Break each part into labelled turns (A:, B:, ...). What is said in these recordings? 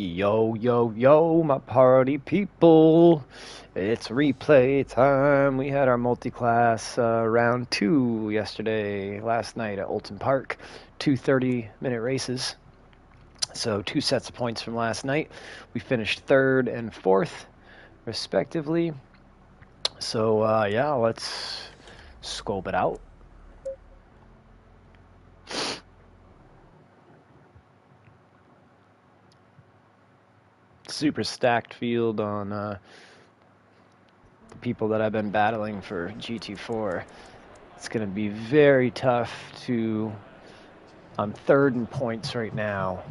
A: Yo, yo, yo, my party people. It's replay time. We had our multi-class round 2 last night at OULTON Park. 2 30-minute races. So 2 sets of points from last night. We finished 3rd and 4th, respectively. So, yeah, let's scope it out. Super stacked field on the people that I've been battling for GT4. It's going to be very tough to... I'm 3rd in points right now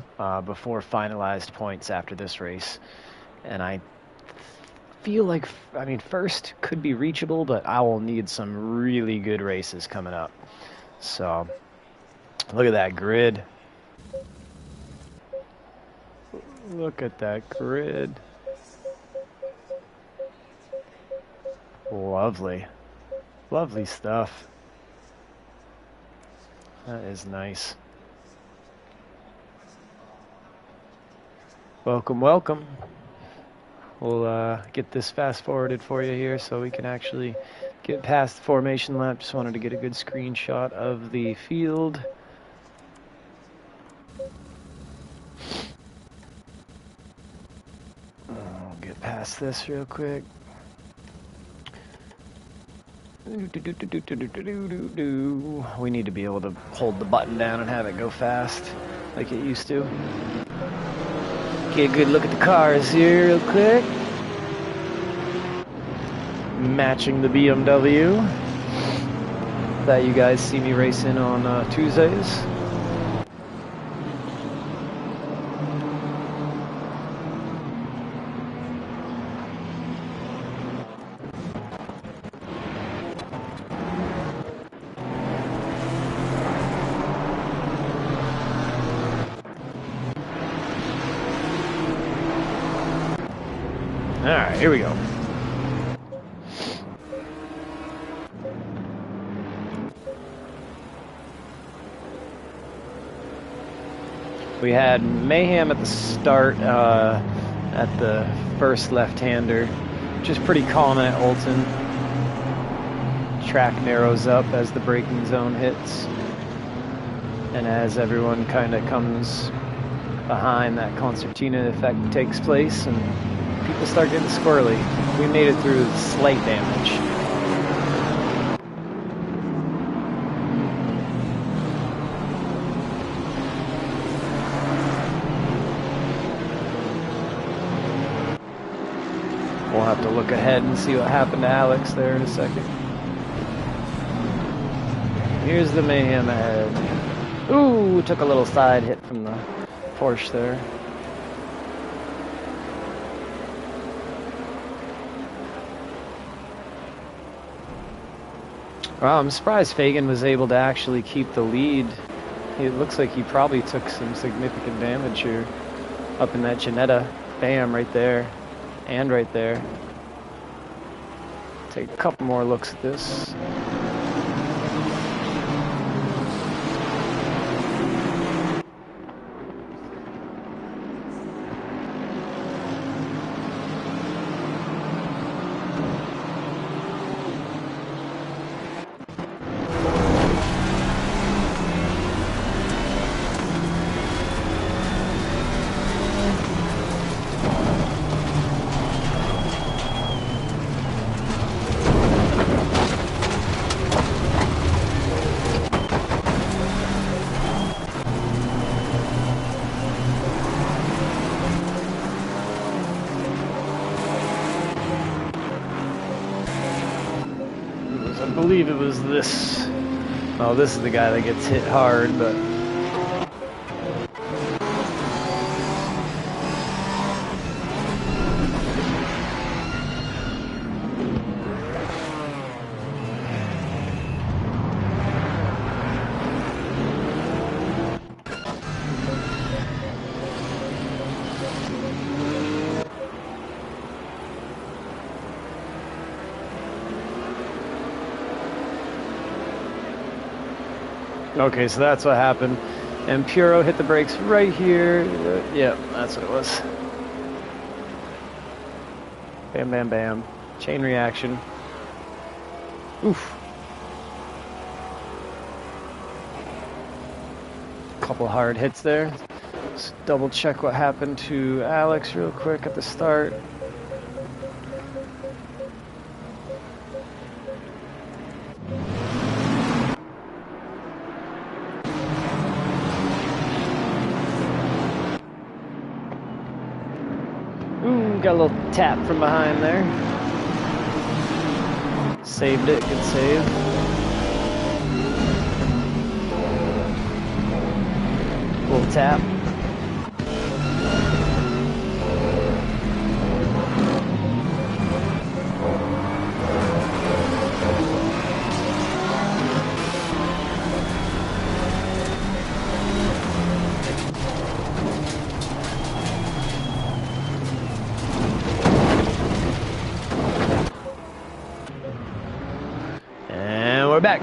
A: before finalized points after this race. And I feel like, 1st could be reachable, but I will need some really good races coming up. So, look at that grid. Look at that grid. Lovely. Lovely stuff. That is nice. Welcome, welcome. We'll get this fast forwarded for you here so we can actually get past the formation lap. Just wanted to get a good screenshot of the field. I'll get past this real quick. We need to be able to hold the button down and have it go fast like it used to. Get a good look at the cars here real quick. Matching the BMW that you guys see me racing on Tuesdays. Alright, here we go. We had mayhem at the start at the first left-hander, which is pretty common at OULTON. Track narrows up as the braking zone hits, and as everyone kind of comes behind, that concertina effect takes place, and people start getting squirrely. We made it through slight damage. We'll have to look ahead and see what happened to Alex there in a second. Here's the mayhem ahead. Ooh, took a little side hit from the Porsche there. Wow, I'm surprised Fagan was able to actually keep the lead. It looks like he probably took some significant damage here. Up in that Ginetta. Bam, right there. And right there. Take a couple more looks at this. I believe it was this. Oh, this is the guy that gets hit hard, but... Okay, so that's what happened. And Puro hit the brakes right here. Yep, that's what it was. Bam, bam, bam. Chain reaction. Oof. Couple hard hits there. Let's double check what happened to Alex real quick at the start. Ooh, got a little tap from behind there. Saved it, good save. Little tap. And we're back.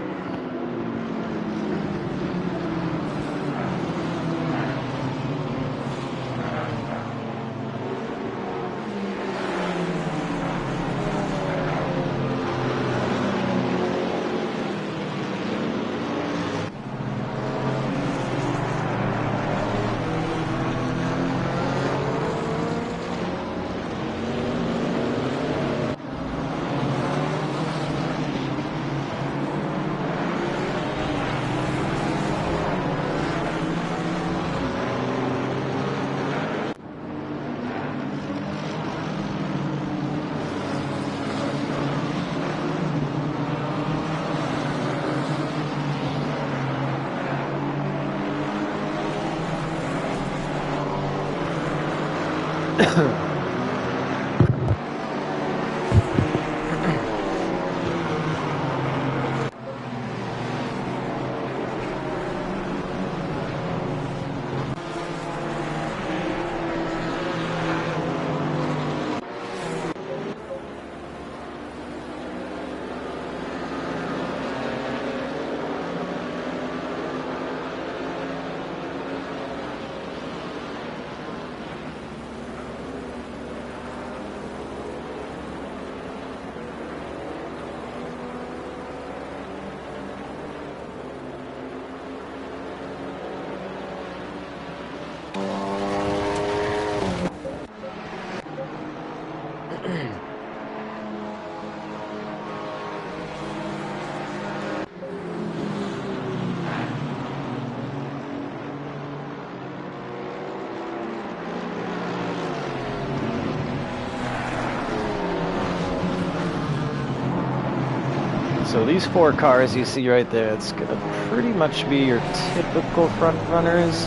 A: So these four cars you see right there, it's going to pretty much be your typical front runners.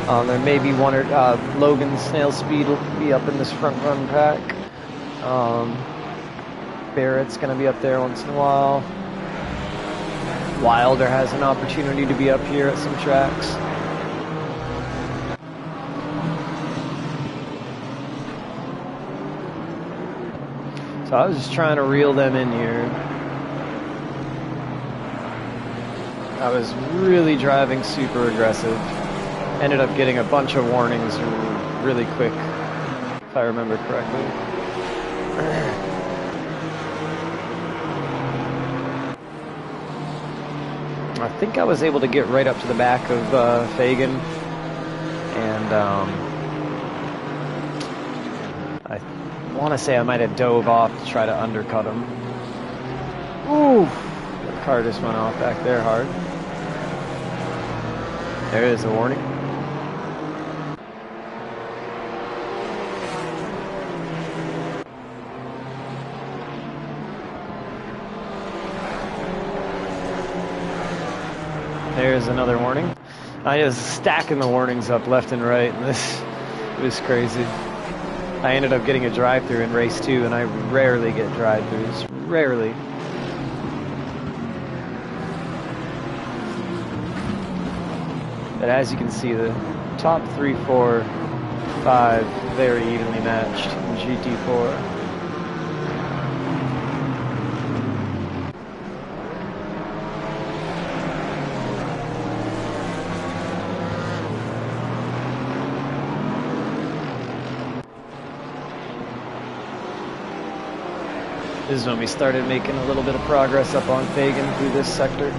A: There may be one or Logan Snail Speed will be up in this front run pack. Barrett's going to be up there once in a while. Wilder has an opportunity to be up here at some tracks. So I was just trying to reel them in here. I was really driving super aggressive. Ended up getting a bunch of warnings really quick, if I remember correctly. I think I was able to get right up to the back of Fagan, and I want to say I might have dove off to try to undercut him. Ooh, the car just went off back there hard. There is a warning. There's another warning. I was stacking the warnings up left and right, and it was crazy. I ended up getting a drive-through in race 2, and I rarely get drive-throughs. Rarely. But as you can see, the top 3, 4, 5 very evenly matched in GT4. This is when we started making a little bit of progress up on Fagan through this sector.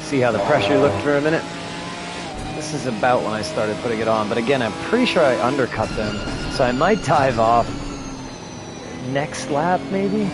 A: See how the pressure looked for a minute? This is about when I started putting it on, but again, I'm pretty sure I undercut them, so I might dive off next lap, maybe?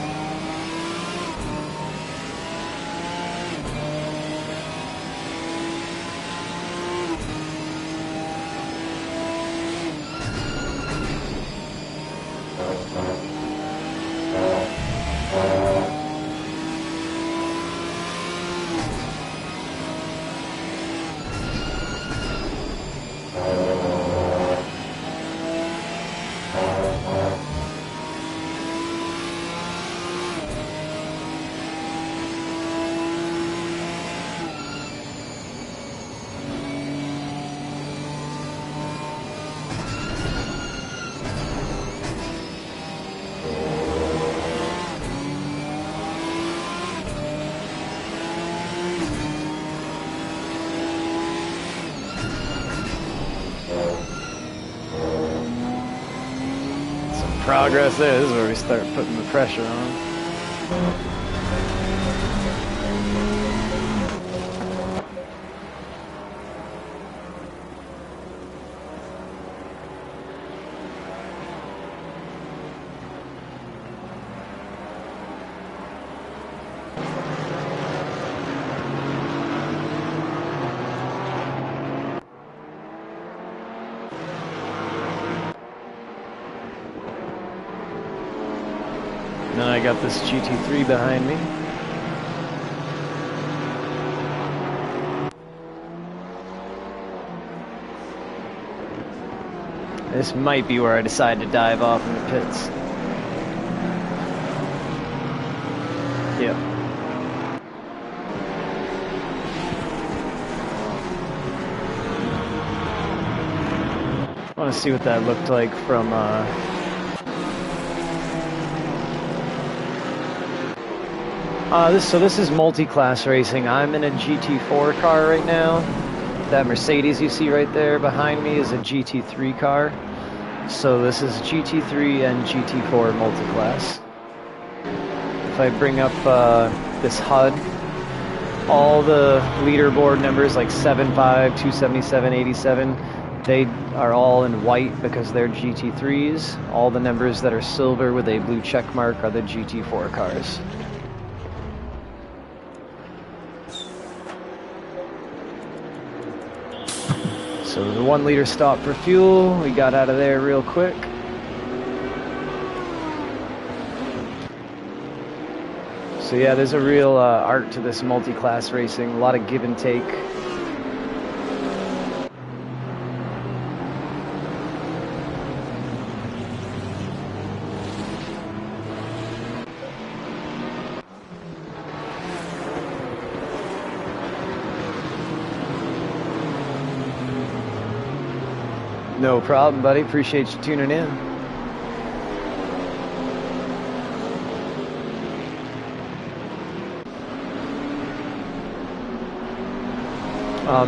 A: Progress there. This is where we start putting the pressure on. And then I got this GT3 behind me. This might be where I decide to dive off in the pits. Yep. I want to see what that looked like from this is multi-class racing. I'm in a GT4 car right now. That Mercedes you see right there behind me is a GT3 car. So this is GT3 and GT4 multi-class. If I bring up this HUD, all the leaderboard numbers like 75, 277, 87, they are all in white because they're GT3s. All the numbers that are silver with a blue check mark are the GT4 cars. So the 1 liter stop for fuel, we got out of there real quick. So yeah, there's a real art to this multi-class racing, a lot of give and take. No problem, buddy. Appreciate you tuning in.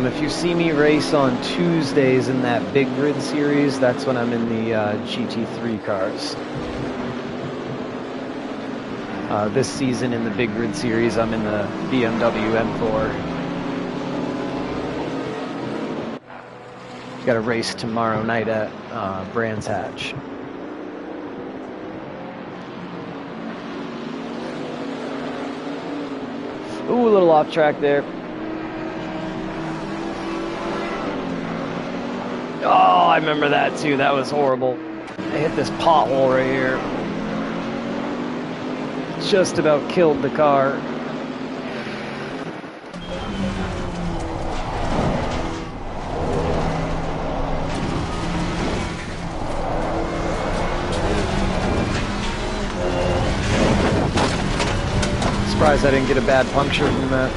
A: If you see me race on Tuesdays in that Big Grid series, that's when I'm in the GT3 cars. This season in the Big Grid series, I'm in the BMW M4. Got a race tomorrow night at Brands Hatch. Ooh, a little off track there. Oh, I remember that too. That was horrible. I hit this pothole right here. Just about killed the car. surprised I didn't get a bad puncture from that.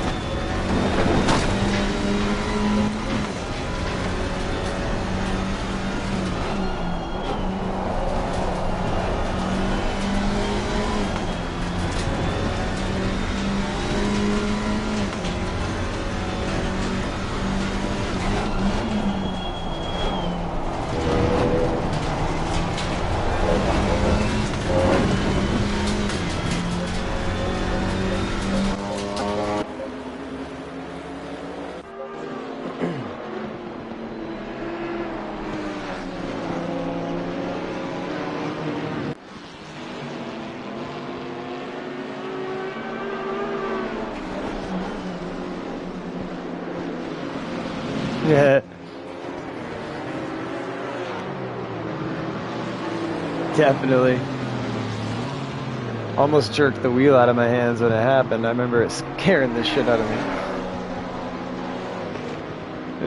A: Yeah. Definitely. Almost jerked the wheel out of my hands when it happened. I remember it scaring the shit out of me.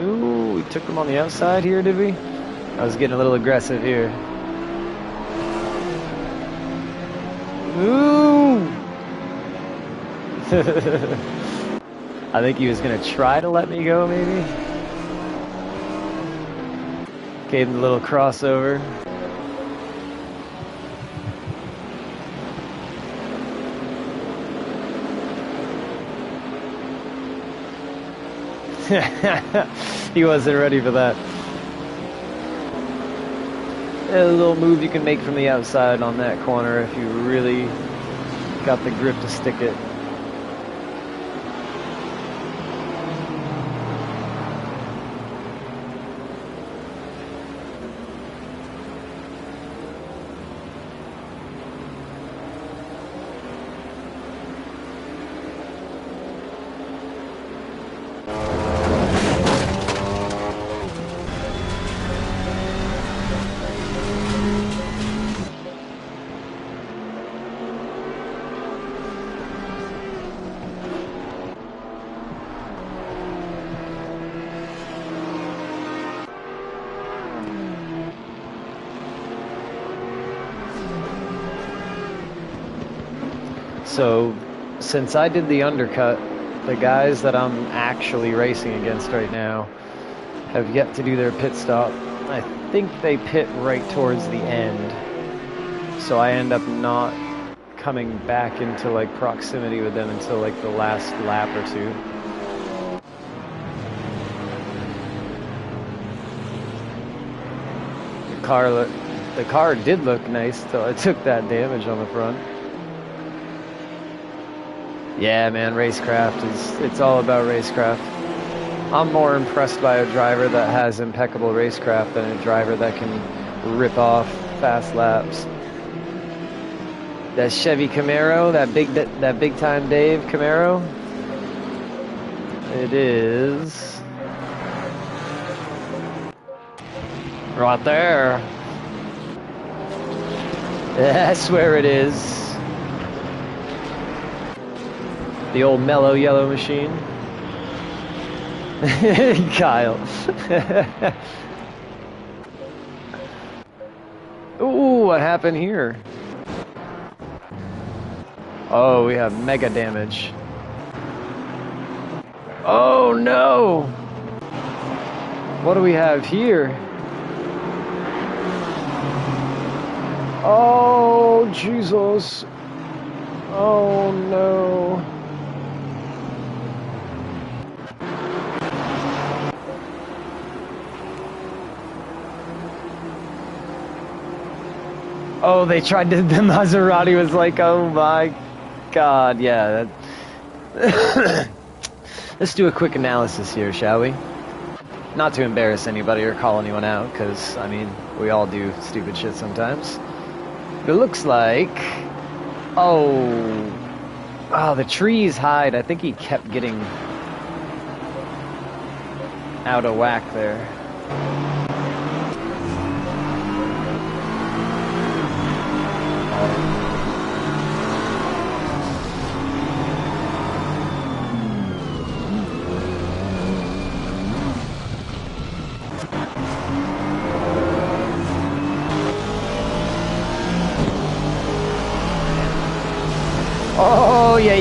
A: Ooh, we took them on the outside here, did we? I was getting a little aggressive here. Ooh! I think he was gonna try to let me go, maybe? Gave him a little crossover. He wasn't ready for that. A little move you can make from the outside on that corner if you really got the grip to stick it. So, since I did the undercut, the guys that I'm actually racing against right now have yet to do their pit stop. I think they pit right towards the end. So I end up not coming back into like proximity with them until like the last lap or two. The car did look nice till I took that damage on the front. Yeah, man, racecraft it's all about racecraft. I'm more impressed by a driver that has impeccable racecraft than a driver that can rip off fast laps. That Chevy Camaro, that big time Dave Camaro. It is right there. That's where it is. The old mellow yellow machine. Kyle. Ooh, what happened here? Oh, we have mega damage. Oh no! What do we have here? Oh, Jesus. Oh no. Oh, they tried to, the Maserati was like, oh my God, yeah. Let's do a quick analysis here, shall we? Not to embarrass anybody or call anyone out, because, I mean, we all do stupid shit sometimes. But it looks like, oh, the trees hide. I think he kept getting out of whack there. Oh, yeah,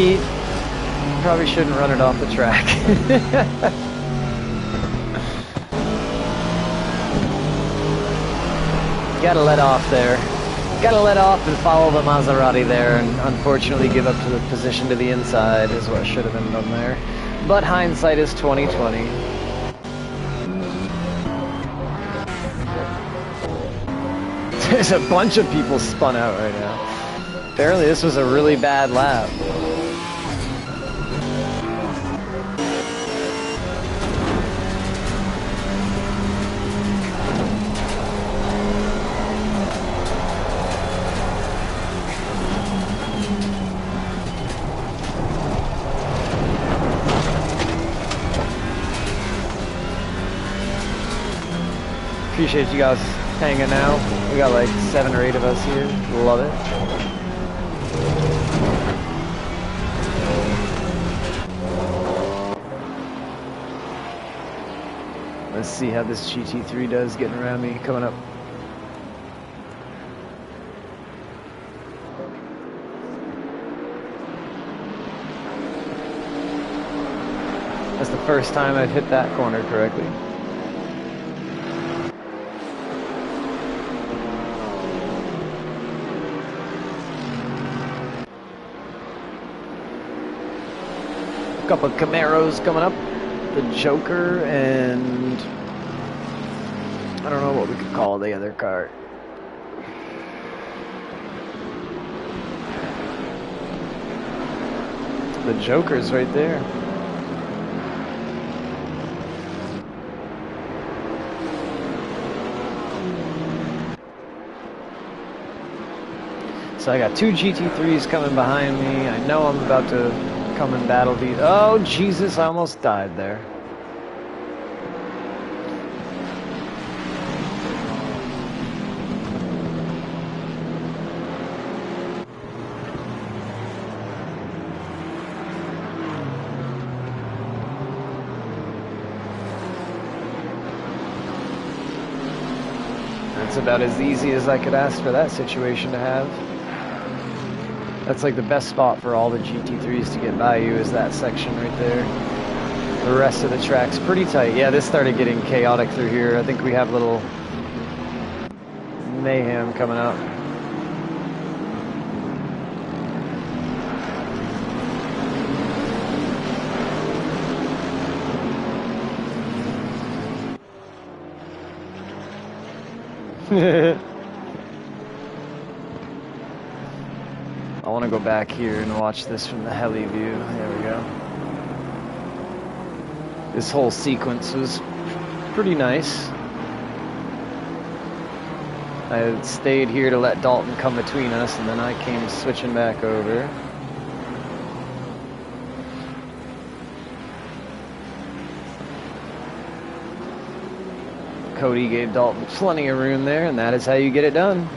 A: probably shouldn't run it off the track. Gotta let off there. Gotta let off and follow the Maserati there, and unfortunately give up to the position to the inside is what should have been done there. But hindsight is 20/20. There's a bunch of people spun out right now. Apparently this was a really bad lap. Appreciate you guys hanging out. We got like 7 or 8 of us here. Love it. Let's see how this GT3 does getting around me coming up. That's the first time I've hit that corner correctly. Couple of Camaros coming up, the Joker, and I don't know what we could call the other car. The Joker's right there. So I got 2 GT3s coming behind me. I know I'm about to come and battle these. Oh Jesus, I almost died there. That's about as easy as I could ask for that situation to have. That's like the best spot for all the GT3s to get by you is that section right there. The rest of the track's pretty tight. Yeah, this started getting chaotic through here. I think we have a little mayhem coming up. I want to go back here and watch this from the heli view. There we go. This whole sequence was pretty nice. I had stayed here to let Dalton come between us, and then I came switching back over. Cody gave Dalton plenty of room there, and that is how you get it done.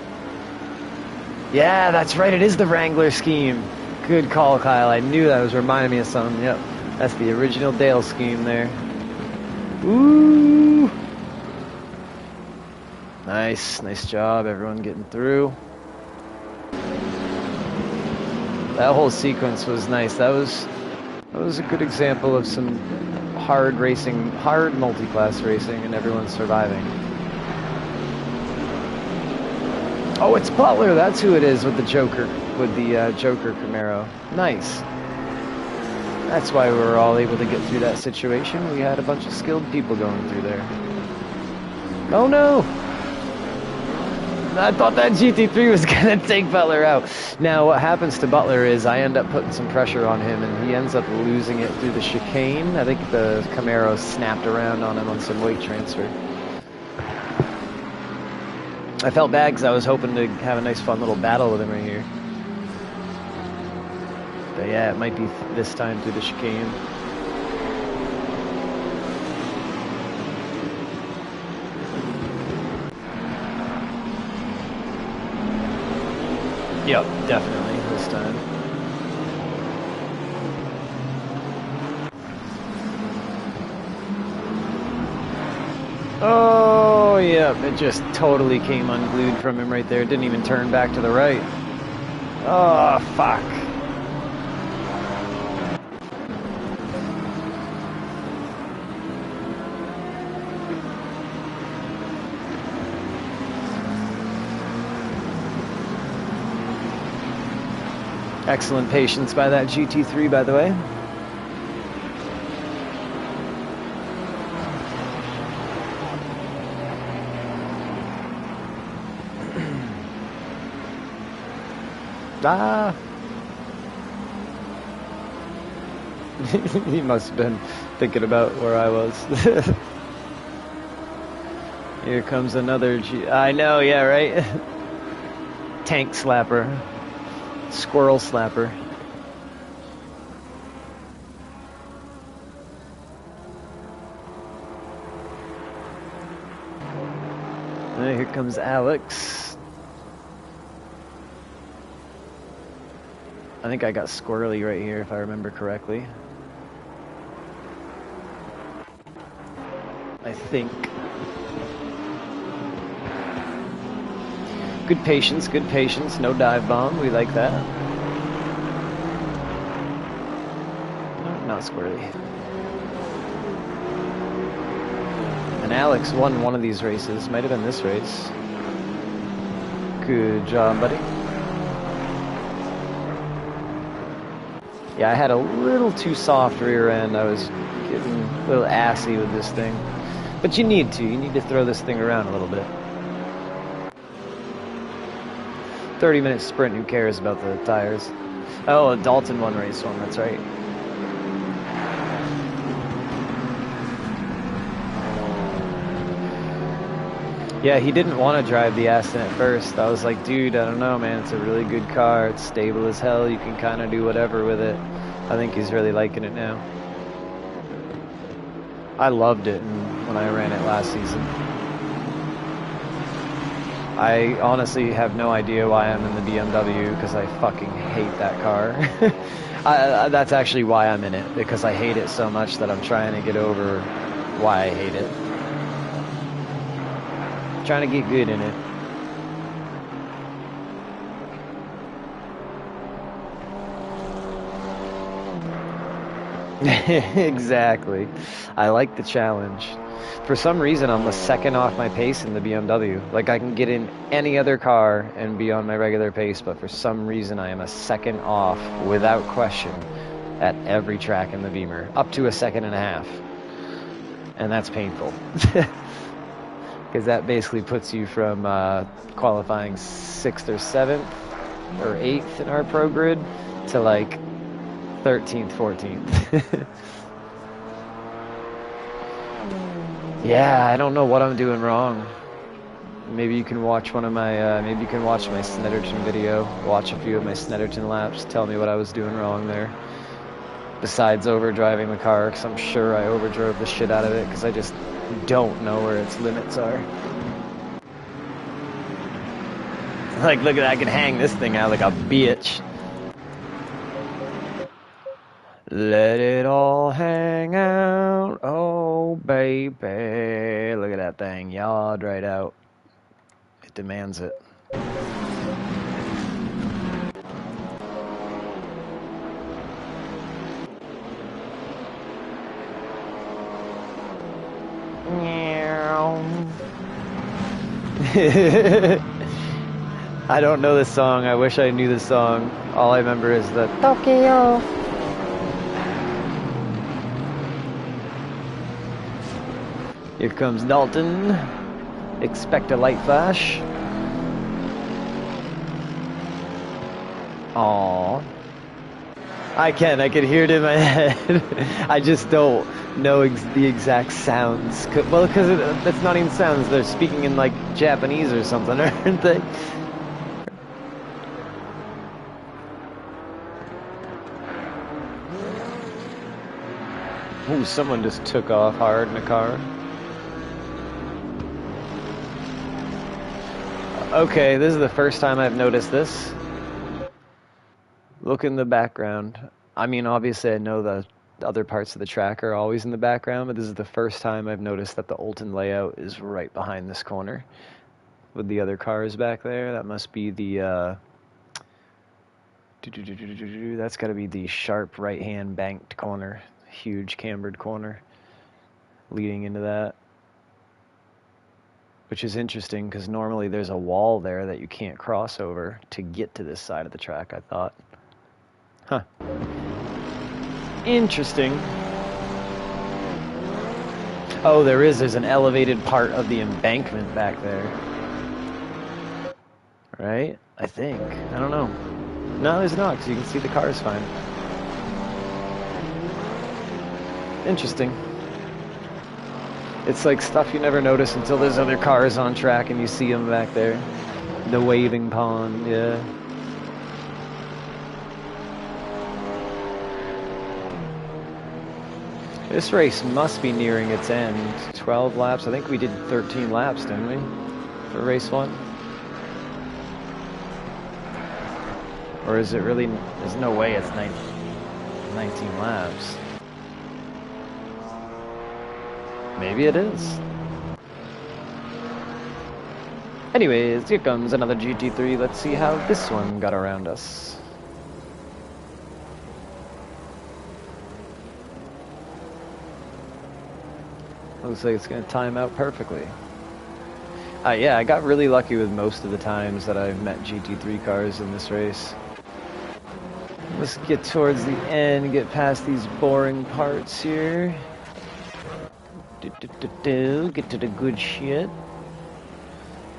A: Yeah, that's right, it is the Wrangler scheme. Good call, Kyle. I knew that was reminding me of something. Yep, that's the original Dale scheme there. Ooh! Nice job, everyone getting through. That whole sequence was nice. That was a good example of some hard racing, hard multi-class racing, and everyone surviving. Oh, it's Butler. That's who it is with the Joker, Joker Camaro. Nice. That's why we were all able to get through that situation. We had a bunch of skilled people going through there. Oh no! I thought that GT3 was gonna take Butler out. Now what happens to Butler is I end up putting some pressure on him and he ends up losing it through the chicane. I think the Camaro snapped around on him on some weight transfer. I felt bad because I was hoping to have a nice fun little battle with him right here. But yeah, it might be this time through the chicane. Yep, definitely this time. Oh, yeah, it just totally came unglued from him right there. It didn't even turn back to the right. Oh, fuck. Excellent patience by that GT3, by the way. Ah! He must have been thinking about where I was. Here comes another I know, yeah, right? Tank slapper. Squirrel slapper. Here comes Alex. I think I got squirrely right here, if I remember correctly. I think. Good patience, no dive bomb, we like that. No, not squirrely. And Alex won one of these races, might have been this race. Good job, buddy. Yeah, I had a little too soft rear end. I was getting a little assy with this thing. But you need to throw this thing around a little bit. 30-minute sprint, who cares about the tires? Oh, Dalton won race one, that's right. Yeah, he didn't want to drive the Aston at first. I was like, dude, I don't know, man. It's a really good car. It's stable as hell. You can kind of do whatever with it. I think he's really liking it now. I loved it when I ran it last season. I honestly have no idea why I'm in the BMW, because I fucking hate that car. That's actually why I'm in it, because I hate it so much that I'm trying to get over why I hate it. Trying to get good in it. Exactly. I like the challenge. For some reason, I'm a second off my pace in the BMW. Like, I can get in any other car and be on my regular pace, but for some reason, I am a second off, without question, at every track in the Beamer. Up to a second and a half. And that's painful. Because that basically puts you from qualifying 6th or 7th or 8th in our pro grid to like 13th, 14th. Yeah, I don't know what I'm doing wrong. Maybe you can watch one of my, maybe you can watch my Snetterton video, watch a few of my Snetterton laps, tell me what I was doing wrong there. Besides overdriving the car, because I'm sure I overdrove the shit out of it, because I just don't know where its limits are. Like, look at that, I can hang this thing out like a bitch. Let it all hang out, oh baby. Look at that thing, yawed right out. It demands it. I don't know this song. I wish I knew this song. All I remember is the Tokyo. Here comes Dalton. Expect a light flash. Aww. I can hear it in my head. I just don't know the exact sounds. Well, because that's not even sounds. They're speaking in like Japanese or something, aren't they? Ooh, someone just took off hard in a car. Okay, this is the first time I've noticed this. Look in the background. I mean, obviously I know the other parts of the track are always in the background, but this is the first time I've noticed that the OULTON layout is right behind this corner. With the other cars back there, that must be the, that's gotta be the sharp right-hand banked corner. Huge cambered corner leading into that. Which is interesting, because normally there's a wall there that you can't cross over to get to this side of the track, I thought. Huh. Interesting. Oh, there's an elevated part of the embankment back there. Right? I think. I don't know. No, there's not, because you can see the cars fine. Interesting. It's like stuff you never notice until there's other cars on track and you see them back there. The waving pond, yeah. This race must be nearing its end. 12 laps. I think we did 13 laps, didn't we? For race 1? Or is it really... There's no way it's 19 laps. Maybe it is. Anyways, here comes another GT3. Let's see how this one got around us. Looks like it's going to time out perfectly. Yeah, I got really lucky with most of the times that I've met GT3 cars in this race. Let's get towards the end, get past these boring parts here. Get to the good shit.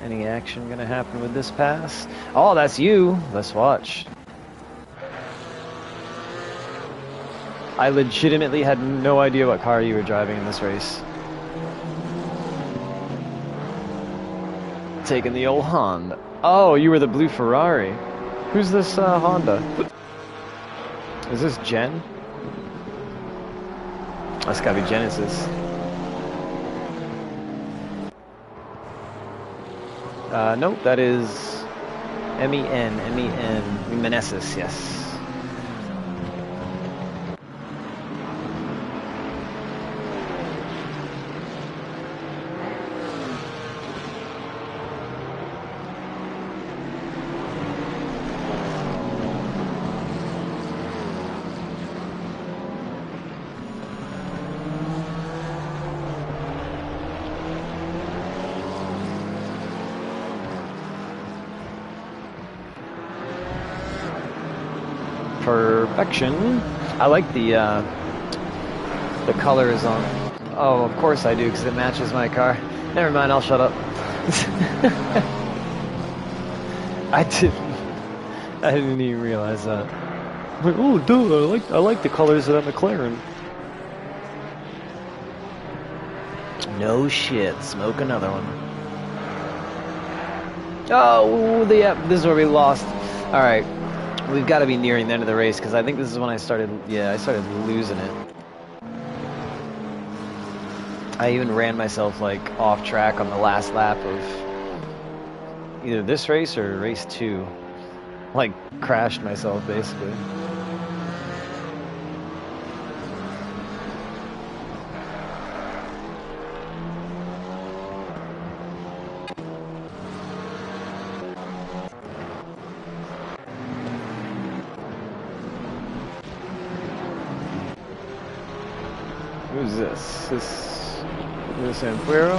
A: Any action gonna happen with this pass? Oh, that's you! Let's watch. I legitimately had no idea what car you were driving in this race. Taking the old Honda. Oh, you were the blue Ferrari. Who's this Honda? Is this Jen? That's gotta be Genesis. Nope, that is M-E-N, Meneses, yes. Perfection. I like the colors on. Oh, of course I do, because it matches my car. Never mind, I'll shut up. I didn't even realize that. I'm like, oh, duh! I like the colors of that McLaren. No shit. Smoke another one. Oh, this is where we lost. All right. We've got to be nearing the end of the race, because I think this is when I started losing it. I even ran myself, like, off track on the last lap of either this race or race 2. Like, crashed myself, basically. Who's this? This Ampuero?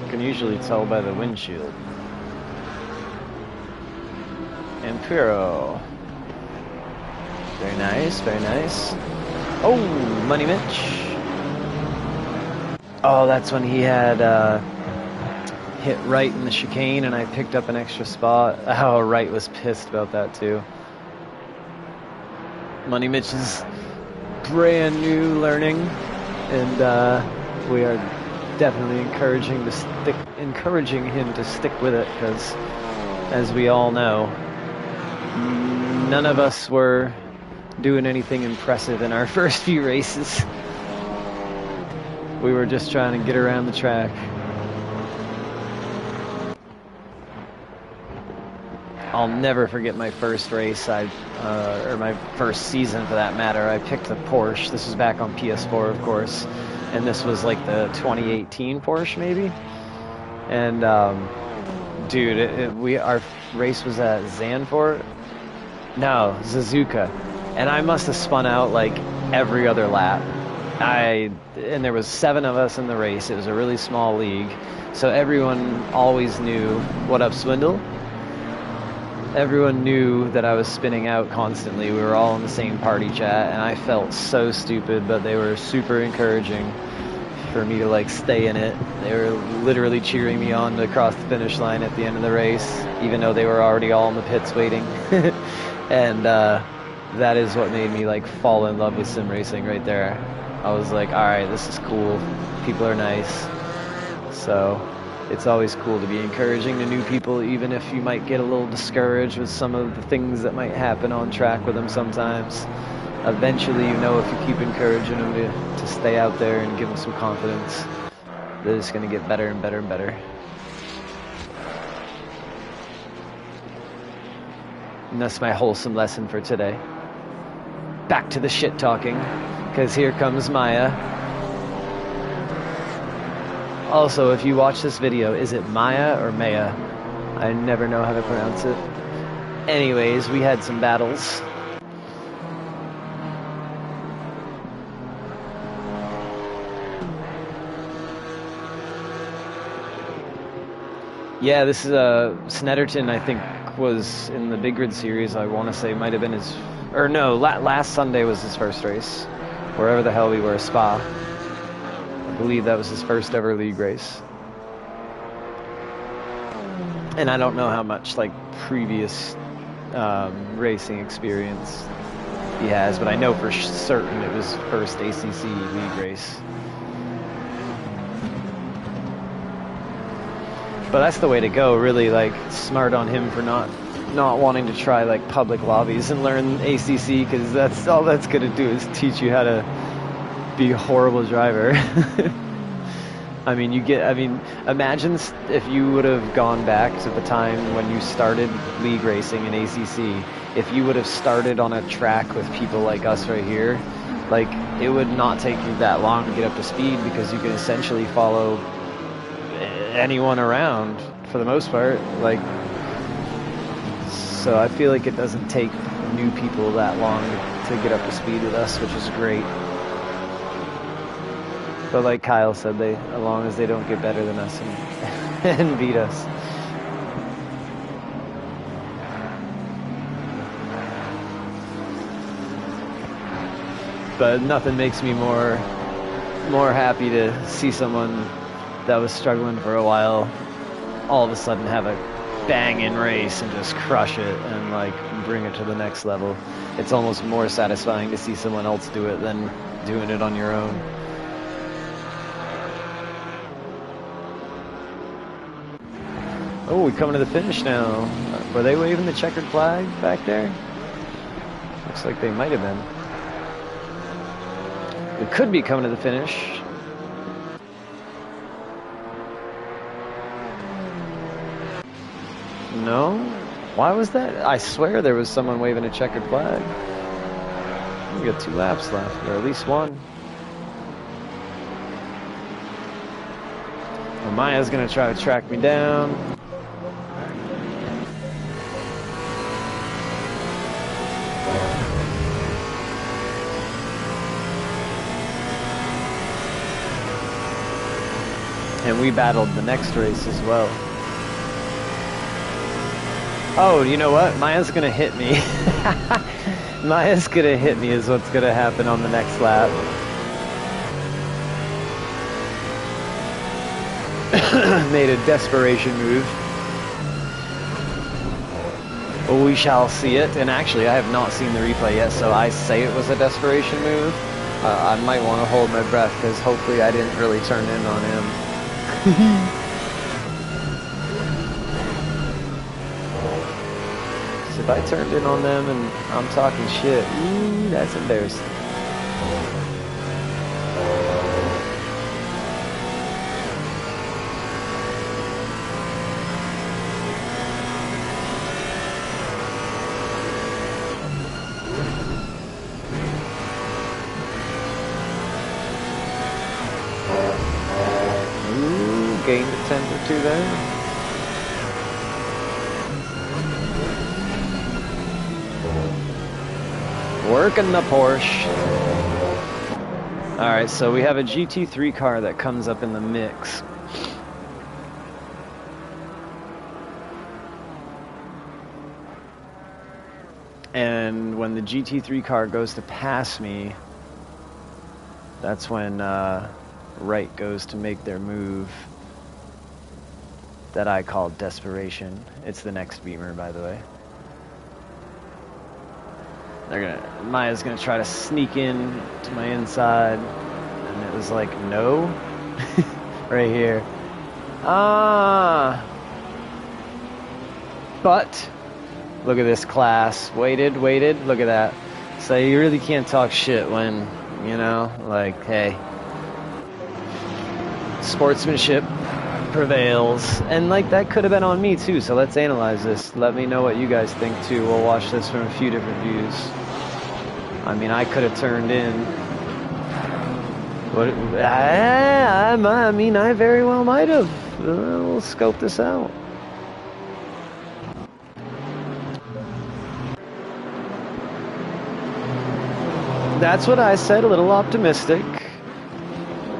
A: Can usually tell by the windshield. Ampuero. Very nice, very nice. Oh, Money Mitch. Oh, that's when he had hit right in the chicane and I picked up an extra spot. Oh, Wright was pissed about that too. Money Mitch is brand new learning, and we are definitely encouraging him to stick with it, because as we all know, none of us were doing anything impressive in our first few races. We were just trying to get around the track. I'll never forget my first race, or my first season for that matter. I picked a Porsche. This was back on PS4, of course, and this was like the 2018 Porsche, maybe. And dude, our race was at Zandvoort. No, Suzuka, and I must have spun out like every other lap. And there was 7 of us in the race. It was a really small league, so everyone always knew what up, Swindle. everyone knew that I was spinning out constantly. We were all in the same party chat, and I felt so stupid, but they were super encouraging for me to like stay in it. They were literally cheering me on to cross the finish line at the end of the race, even though they were already all in the pits waiting. And that is what made me like fall in love with sim racing right there. I was like, all right, this is cool. People are nice. So it's always cool to be encouraging to new people, even if you might get a little discouraged with some of the things that might happen on track with them sometimes. Eventually, you know, if you keep encouraging them to stay out there and give them some confidence, they're just going to get better and better and better. And that's my wholesome lesson for today. Back to the shit talking, because here comes Maya. Also, if you watch this video, is it Maya or Maya? I never know how to pronounce it. Anyways, we had some battles. Yeah, this is Snetterton, I think, was in the Big Grid Series. I want to say might have been his... Or no, last Sunday was his first race. Wherever the hell we were, Spa. I believe that was his first ever league race. And I don't know how much, like, previous racing experience he has, but I know for certain it was first ACC league race. But that's the way to go, really. Like, smart on him for not wanting to try like public lobbies and learn ACC, because that's all that's gonna do is teach you how to be a horrible driver. I mean, imagine if you would have gone back to the time when you started league racing in ACC. If you would have started on a track with people like us right here, like, it would not take you that long to get up to speed, because you can essentially follow anyone around for the most part. Like, so I feel like it doesn't take new people that long to get up to speed with us, which is great. But like Kyle said, as long as they don't get better than us and beat us. But nothing makes me more happy to see someone that was struggling for a while all of a sudden have a banging race and just crush it and like bring it to the next level. It's almost more satisfying to see someone else do it than doing it on your own. Oh, we're coming to the finish now. Were they waving the checkered flag back there? Looks like they might have been. We could be coming to the finish. No? Why was that? I swear there was someone waving a checkered flag. We got 2 laps left, or at least 1. Well, Maya's gonna try to track me down. And we battled the next race as well. Oh, you know what? Maya's gonna hit me. Maya's gonna hit me is what's gonna happen on the next lap. Made a desperation move. Well, we shall see it. And actually, I have not seen the replay yet, so I say it was a desperation move. I might want to hold my breath, because hopefully I didn't really turn in on him. If I turned in on them and I'm talking shit, ooh, that's embarrassing. Ooh, gained a tenth or two there. Working the Porsche. Alright, so we have a GT3 car that comes up in the mix. And when the GT3 car goes to pass me, that's when right goes to make their move that I call desperation. It's the next Beamer, by the way. Maya's gonna try to sneak in to my inside, and it was like, no, right here. But look at this class. Waited, look at that. So you really can't talk shit when, you know, like, hey, sportsmanship prevails. And like, that could have been on me too, so let's analyze this. Let me know what you guys think too. We'll watch this from a few different views. I mean, I could have turned in. I mean, I very well might have. We'll scope this out. That's what I said, a little optimistic.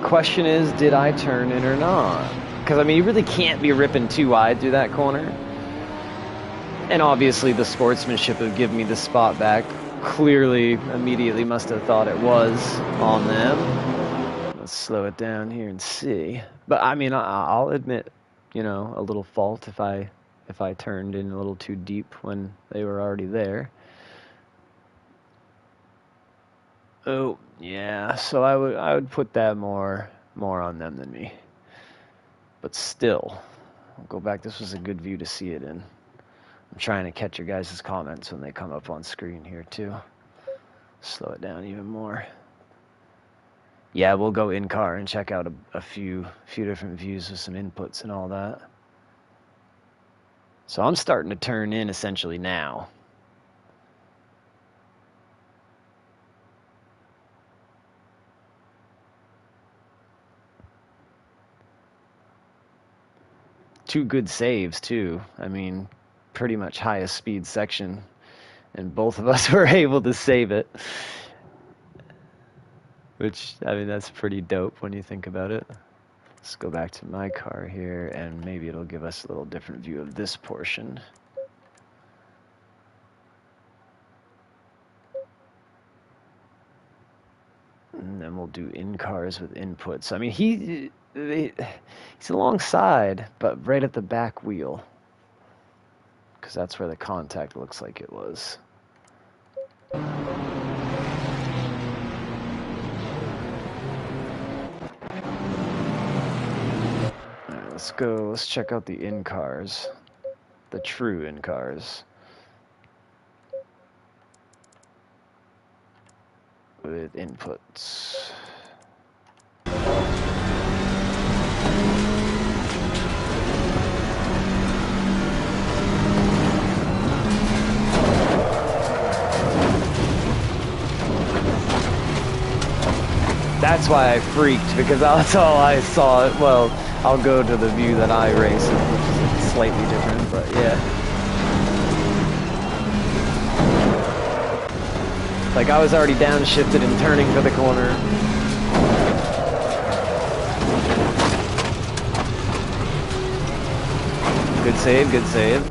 A: Question is, did I turn in or not? Because, I mean, you really can't be ripping too wide through that corner. And obviously the sportsmanship of giving me the spot back clearly immediately must have thought it was on them. Let's slow it down here and see. But, I mean, I'll admit, you know, a little fault if I turned in a little too deep when they were already there. Oh, yeah, so I would put that more on them than me. But still, I'll go back. This was a good view to see it in. I'm trying to catch your guys' comments when they come up on screen here too. Slow it down even more. Yeah, we'll go in car and check out a few different views with some inputs and all that. So I'm starting to turn in essentially now. Two good saves too. I mean, pretty much highest speed section, and both of us were able to save it. Which, I mean, that's pretty dope when you think about it. Let's go back to my car here, and maybe it'll give us a little different view of this portion. And then we'll do in-cars with inputs. I mean, he's alongside, but right at the back wheel. Because that's where the contact looks like it was. Alright, let's go. Let's check out the in-cars. The true in-cars. With inputs. That's why I freaked, because that's all I saw. Well, I'll go to the view that I race, which is slightly different, but yeah. Like, I was already downshifted and turning for the corner. Good save, good save.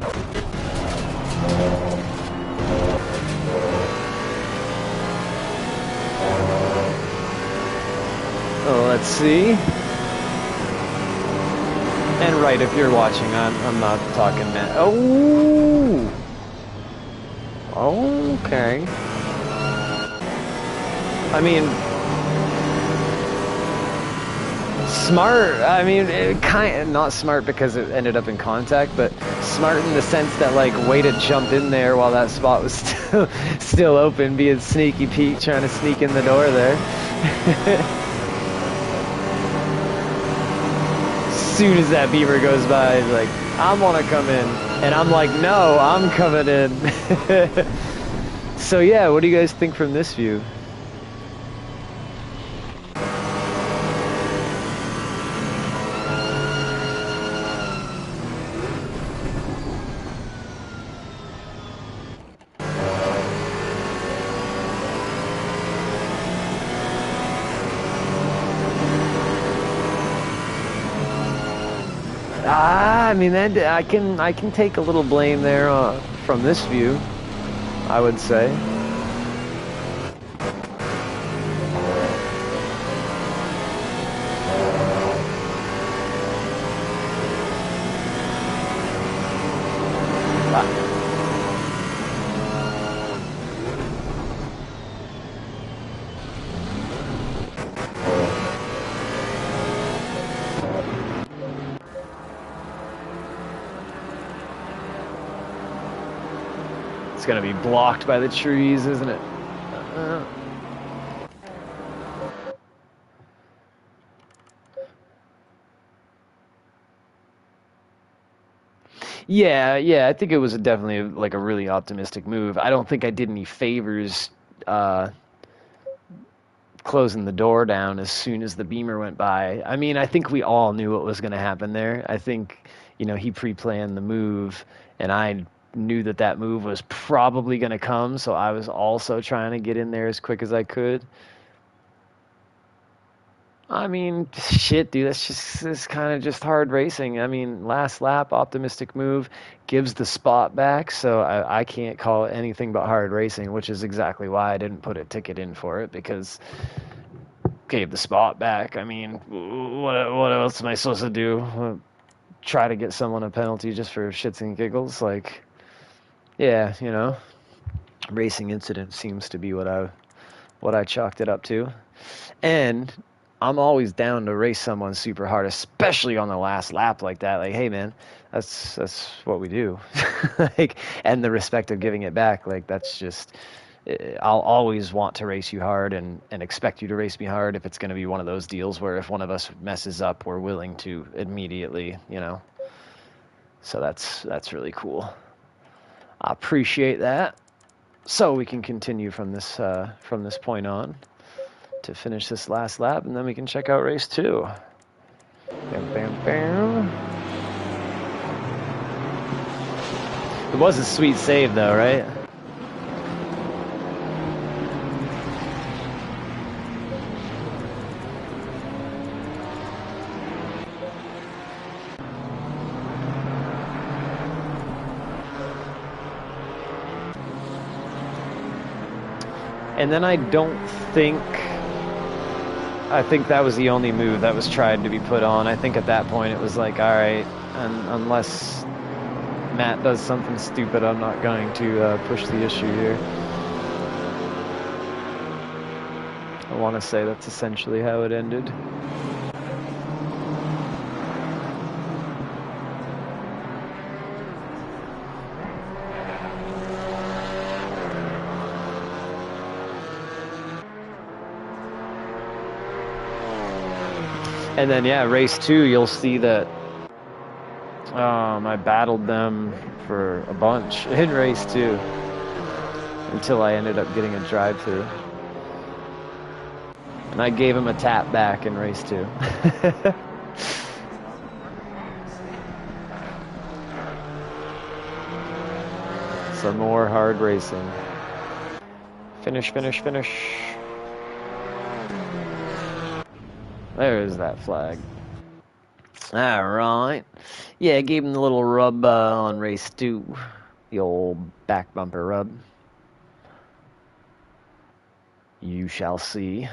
A: Oh, let's see. And right, if you're watching, I'm not talking that. Oh! Okay. I mean, smart. I mean, not smart because it ended up in contact, but smart in the sense that, like, way to jump in there while that spot was still open, being sneaky Pete, trying to sneak in the door there. As soon as that beaver goes by, he's like, I want to come in. And I'm like, no, I'm coming in. So yeah, what do you guys think from this view? I mean, I can take a little blame there from this view. I would say. It's gonna be blocked by the trees, isn't it? Yeah, I think it was definitely like a really optimistic move. I don't think I did any favors closing the door down as soon as the Beamer went by. I mean, I think we all knew what was going to happen there. I think, he pre-planned the move, and I knew that that move was probably going to come, so I was also trying to get in there as quick as I could. I mean, shit, dude, it's kind of just hard racing. I mean, last lap, optimistic move, gives the spot back, so I can't call it anything but hard racing, which is exactly why I didn't put a ticket in for it, because gave the spot back. I mean, what else am I supposed to do? Try to get someone a penalty just for shits and giggles? Like, yeah, racing incident seems to be what I chalked it up to. And I'm always down to race someone super hard, especially on the last lap like that. Like, hey man, that's what we do. Like, and the respect of giving it back, like that's just I'll always want to race you hard and expect you to race me hard if it's going to be one of those deals where if one of us messes up, we're willing to immediately, So that's really cool. I appreciate that. So we can continue from this point on to finish this last lap, and then we can check out race 2. Bam, bam, bam. It was a sweet save, though, right? And then I think that was the only move that was tried to be put on. I think at that point it was like, all right, unless Matt does something stupid, I'm not going to push the issue here. I want to say that's essentially how it ended. And then, yeah, race 2, you'll see that I battled them for a bunch in race 2 until I ended up getting a drive-through. And I gave him a tap back in race 2. Some more hard racing. Finish, finish, finish. There is that flag. All right. Yeah, I gave him the little rub on race 2. The old back bumper rub. You shall see.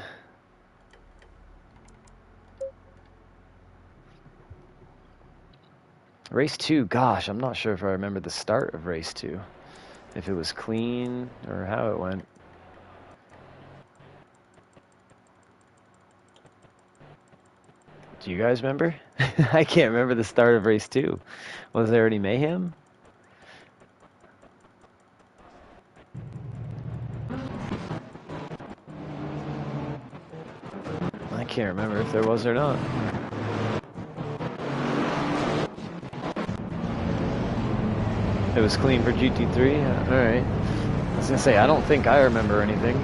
A: Race 2, gosh, I'm not sure if I remember the start of race 2. If it was clean or how it went. Do you guys remember? I can't remember the start of race 2. Was there any mayhem? I can't remember if there was or not. It was clean for GT3? Alright. I was gonna say, I don't think I remember anything.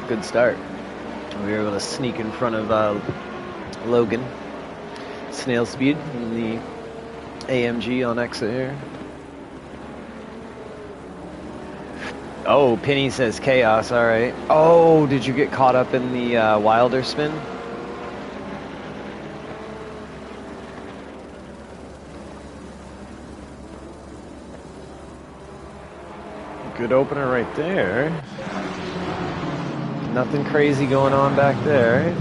A: Good start. We were able to sneak in front of Logan. Snail speed in the AMG on exit here. Oh, Penny says chaos. All right. Oh, did you get caught up in the Wilder spin? Good opener right there. Nothing crazy going on back there.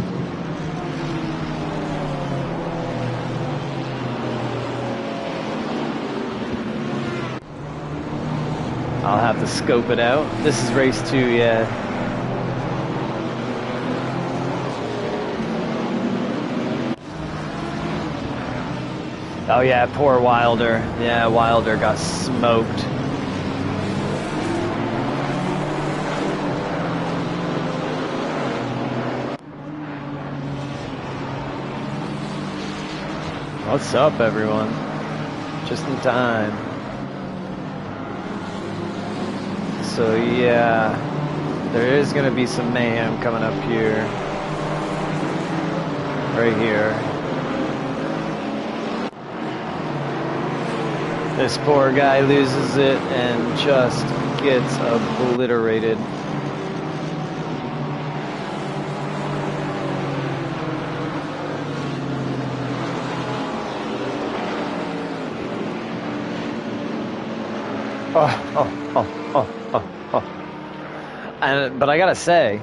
A: I'll have to scope it out. This is race 2, yeah. Oh yeah, poor Wilder. Yeah, Wilder got smoked. What's up, everyone? Just in time. So yeah, there is going to be some mayhem coming up here. Right here. This poor guy loses it and just gets obliterated. But I gotta say,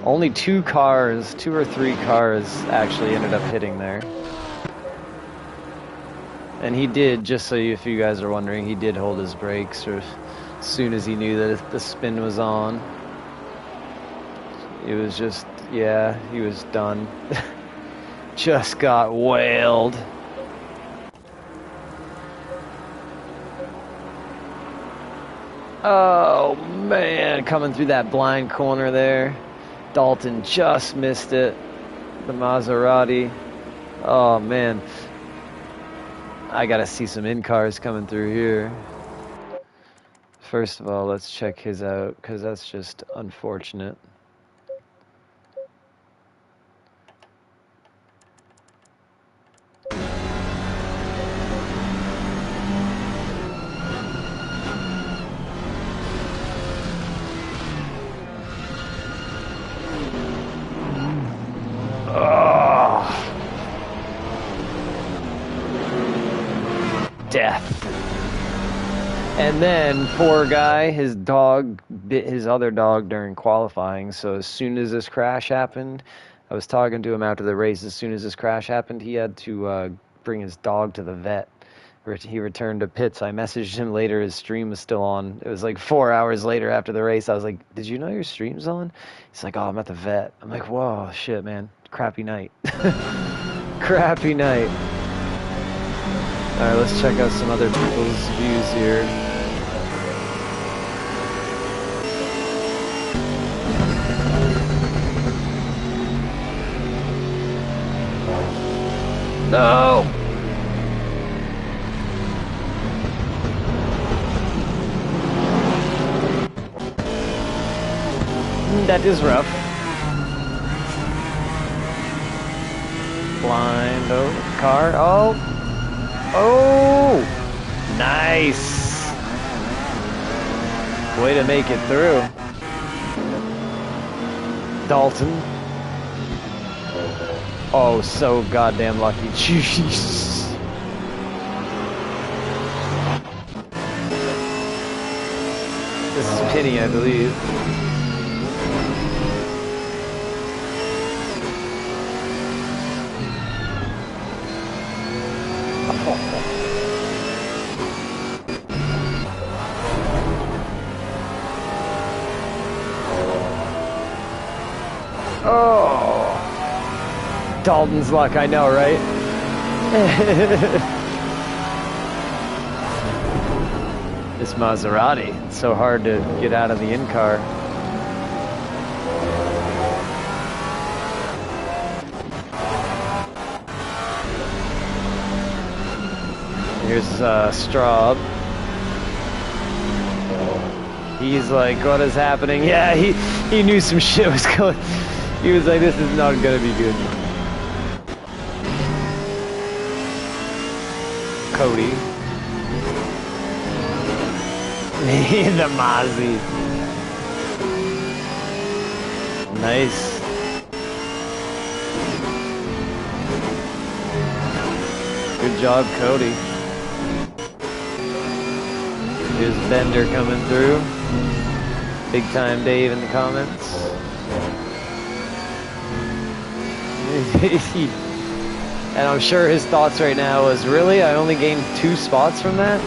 A: only 2 or 3 cars actually ended up hitting there. And he did, just so if you guys are wondering, he did hold his brakes as soon as he knew that the spin was on. It was just, yeah, he was done. Just got whaled. Oh man, coming through that blind corner there. Dalton just missed it. The Maserati. Oh man. I gotta see some in-cars coming through here. First of all, let's check his out, because that's just unfortunate. Death. And then, poor guy, his dog bit his other dog during qualifying, so as soon as this crash happened, I was talking to him after the race, as soon as this crash happened, he had to bring his dog to the vet. He returned to pits. I messaged him later, his stream was still on. It was like 4 hours later after the race. I was like, did you know your stream's on? He's like, oh, I'm at the vet. I'm like, whoa, shit, man. Crappy night. Crappy night. Alright, let's check out some other people's views here. No! That is rough. Blind car. Oh! Oh! Nice! Way to make it through. Dalton. Oh, so goddamn lucky. Jeez. This is Penny, I believe. Oh, Dalton's luck, I know, right? This Maserati, it's so hard to get out of the in-car. Here's Straub. He's like, what is happening? Yeah, he knew some shit was going. He was like, this is not gonna be good. Cody. The Mozzie. Nice. Good job, Cody. Here's Bender coming through. Big time Dave in the comments. And I'm sure his thoughts right now was, really? I only gained 2 spots from that?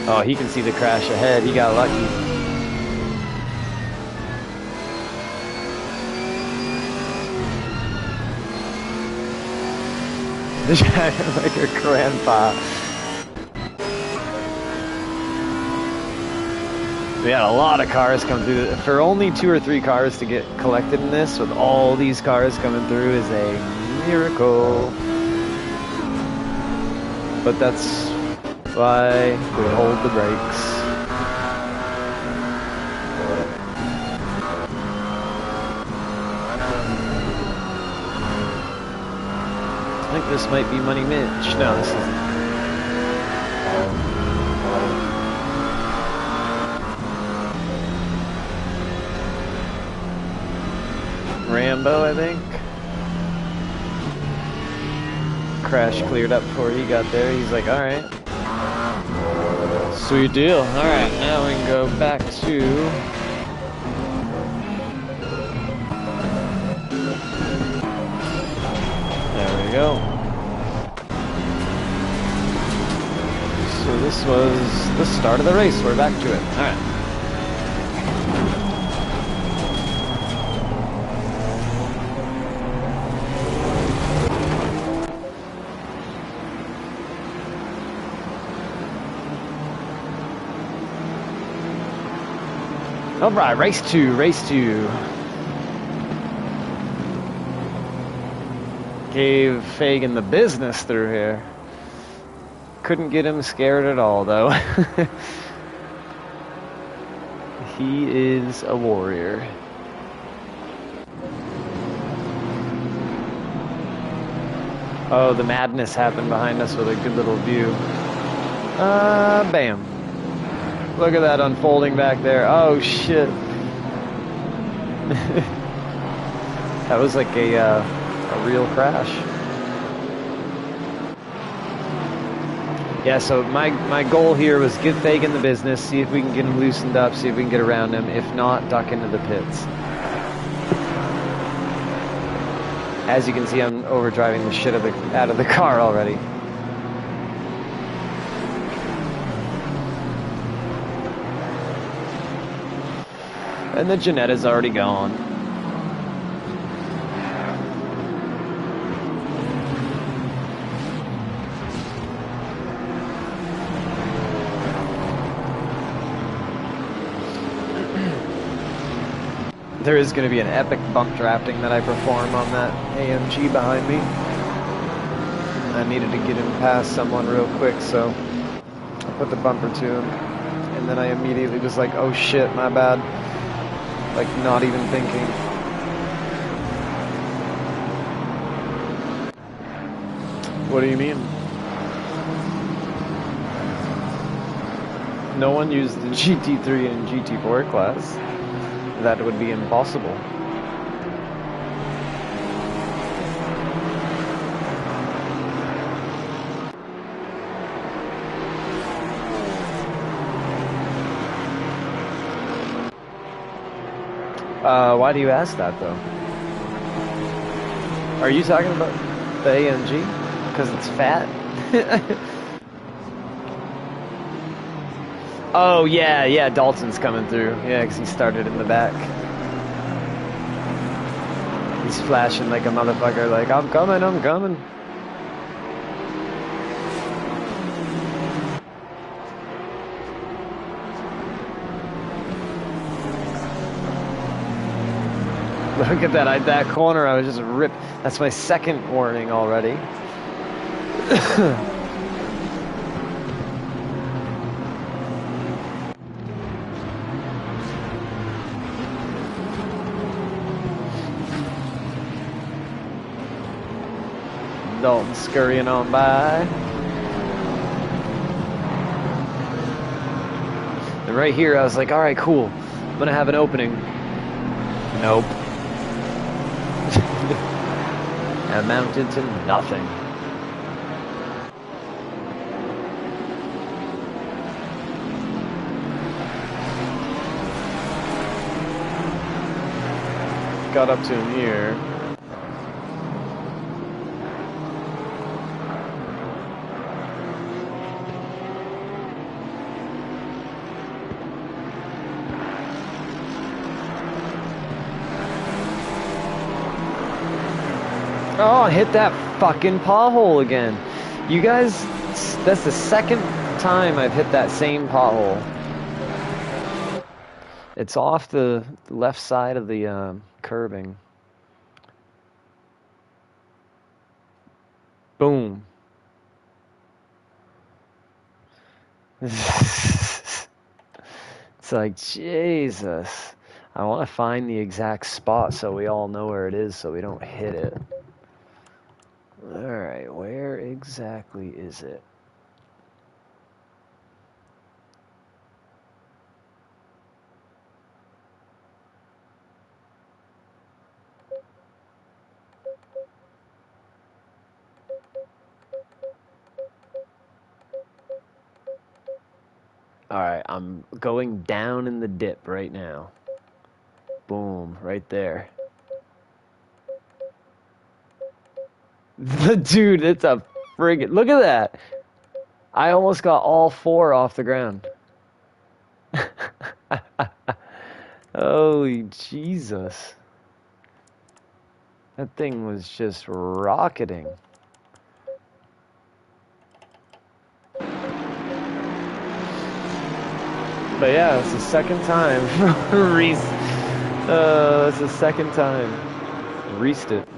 A: Oh, he can see the crash ahead. He got lucky. Like your grandpa. We had a lot of cars come through. For only 2 or 3 cars to get collected in this, with all these cars coming through, is a miracle. But that's why we hold the brakes. I think this might be Money Mitch. No, this isn't. Rambo, I think. Crash cleared up before he got there. He's like, alright. Sweet deal. Alright, now we can go back to... There we go. So this was the start of the race. We're back to it. Alright. Alright, race 2, race 2. Gave Fagan the business through here. Couldn't get him scared at all, though. He is a warrior. Oh, the madness happened behind us with a good little view. Bam. Look at that unfolding back there. Oh, shit. That was like a real crash. Yeah, so my goal here was give Fagan the business, see if we can get him loosened up, see if we can get around him. If not, duck into the pits. As you can see, I'm overdriving the shit out of the car already. And the Janetta's already gone. There is going to be an epic bump drafting that I perform on that AMG behind me. I needed to get him past someone real quick, so I put the bumper to him. And then I immediately was like, oh shit, my bad. Like, not even thinking. What do you mean? No one used the GT3 and GT4 class. That would be impossible. Why do you ask that, though? Are you talking about the AMG? Because it's fat? Oh, yeah, Dalton's coming through. Yeah, because he started in the back. He's flashing like a motherfucker, like, I'm coming, I'm coming. Look at that, that corner, I was just ripped. That's my second warning already. Dalton scurrying on by. And right here, I was like, all right, cool. I'm gonna have an opening. Nope. Amounted to nothing. Got up to him here. Oh, I hit that fucking pothole again. You guys, that's the second time I've hit that same pothole. It's off the left side of the curbing. Boom. It's like, Jesus. I want to find the exact spot so we all know where it is so we don't hit it. Alright, where exactly is it? Alright, I'm going down in the dip right now. Boom, right there. Dude, it's a friggin'... Look at that! I almost got all four off the ground. Holy Jesus. That thing was just rocketing. But yeah, it's the second time. It's the second time. Reached it.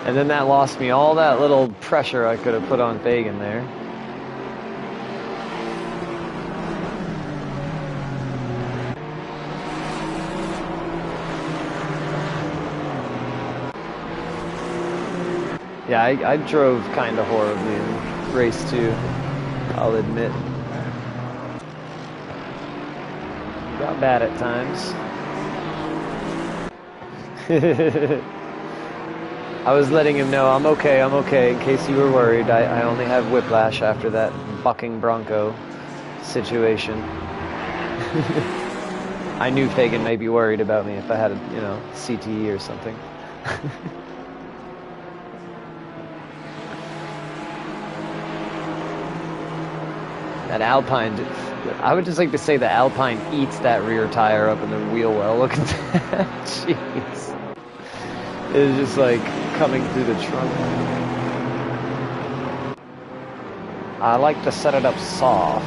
A: And then that lost me all that little pressure I could have put on Fagan there. Yeah, I drove kind of horribly in race 2, I'll admit. Got bad at times. I was letting him know I'm okay, in case you were worried. I only have whiplash after that bucking Bronco situation. I knew Fagan may be worried about me if I had a, you know, CTE or something. That Alpine, I would just like to say the Alpine eats that rear tire up in the wheel well. Look at that, jeez. It's just like coming through the trunk. I like to set it up soft.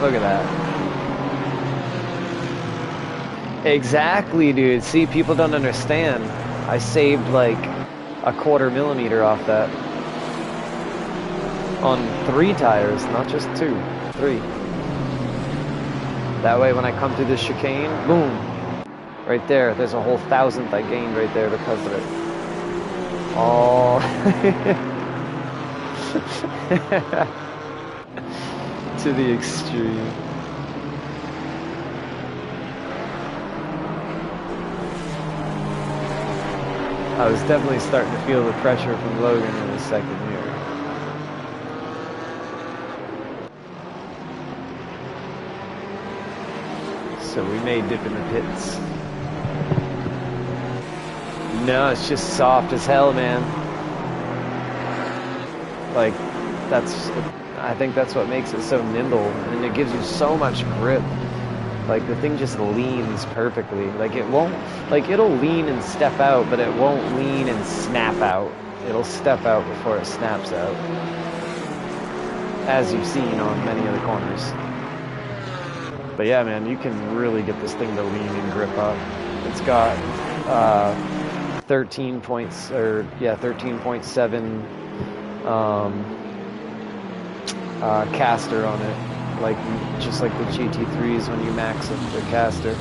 A: Look at that. Exactly, dude. See, people don't understand. I saved like a 1/4 millimeter off that. On 3 tires, not just 2, 3. That way when I come through this chicane, boom. Right there, there's a whole 1,000th I gained right there because of it. Oh. To the extreme. I was definitely starting to feel the pressure from Logan in the second year. So we may dip in the pits. No, it's just soft as hell, man. Like, I think that's what makes it so nimble, and it gives you so much grip. Like, the thing just leans perfectly. Like, it won't, like, it'll lean and step out, but it won't lean and snap out. It'll step out before it snaps out. As you've seen on many of the corners. But yeah, man, you can really get this thing to lean and grip up. It's got 13.7 caster on it, like just like the GT3s when you max up the caster.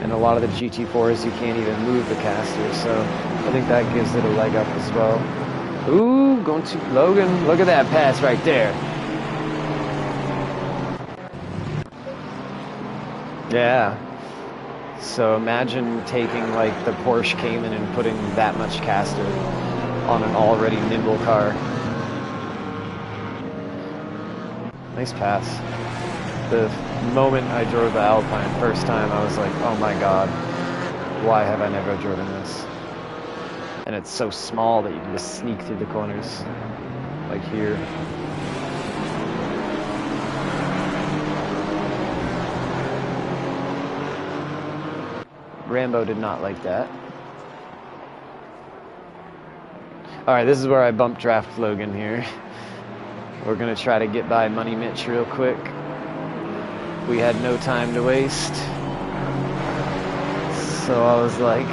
A: And a lot of the GT4s, you can't even move the caster, so I think that gives it a leg up as well. Ooh, going to Logan. Look at that pass right there. Yeah. So imagine taking like the Porsche Cayman and putting that much caster on an already nimble car. Nice pass. The moment I drove the Alpine first time, I was like, oh my god, why have I never driven this? And it's so small that you can just sneak through the corners, like here. Rambo did not like that. Alright, this is where I bump draft Logan here. We're gonna try to get by Money Mitch real quick. We had no time to waste. So I was like,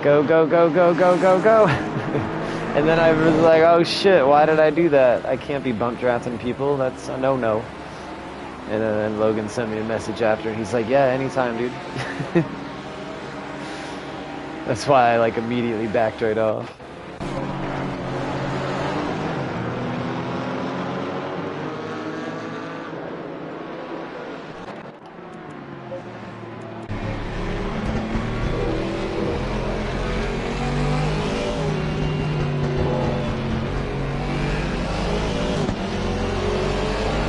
A: go, go, go, go, go, go, go. And then I was like, oh shit, why did I do that? I can't be bump drafting people, that's a no-no. And then Logan sent me a message after, and he's like, yeah, anytime, dude. That's why I like immediately backed right off.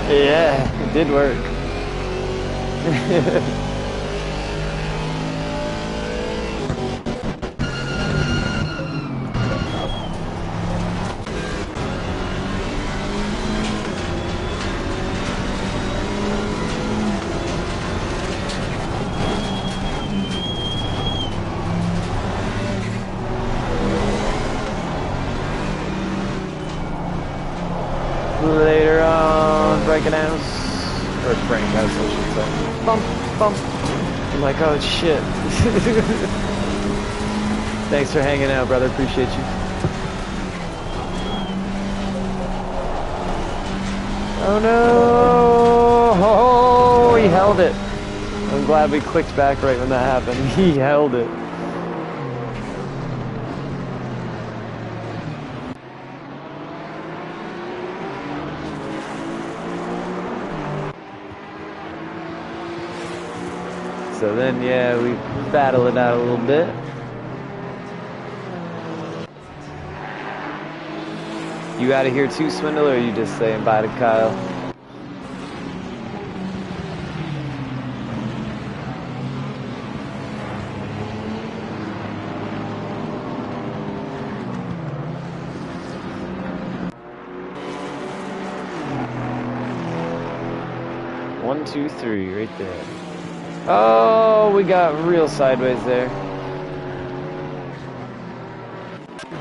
A: Yeah, it did work. Later on, Breaking House, or Frank House, I should say. Bump, bump. I'm like, oh shit. Thanks for hanging out, brother. Appreciate you. Oh no! Oh, he held it. I'm glad we clicked back right when that happened. He held it. So then, yeah, we battle it out a little bit. You out of here too, Swindle, or are you just saying bye to Kyle? One, two, three, right there. Oh, we got real sideways there.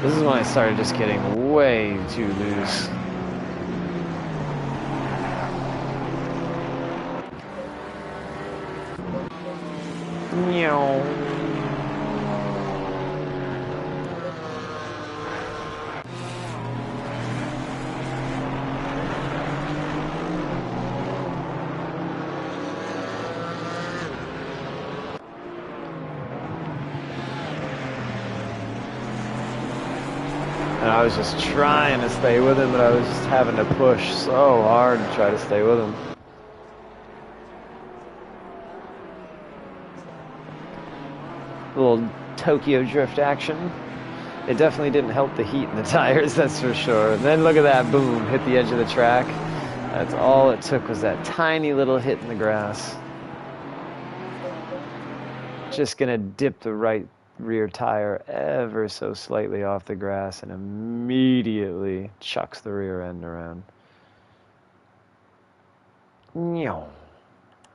A: This is when I started just getting way too loose. Meow. And I was just trying to stay with him, but I was just having to push so hard to try to stay with him. A little Tokyo drift action. It definitely didn't help the heat in the tires, that's for sure. And then look at that, boom, hit the edge of the track. That's all it took, was that tiny little hit in the grass. Just gonna dip the right rear tire ever so slightly off the grass and immediately chucks the rear end around.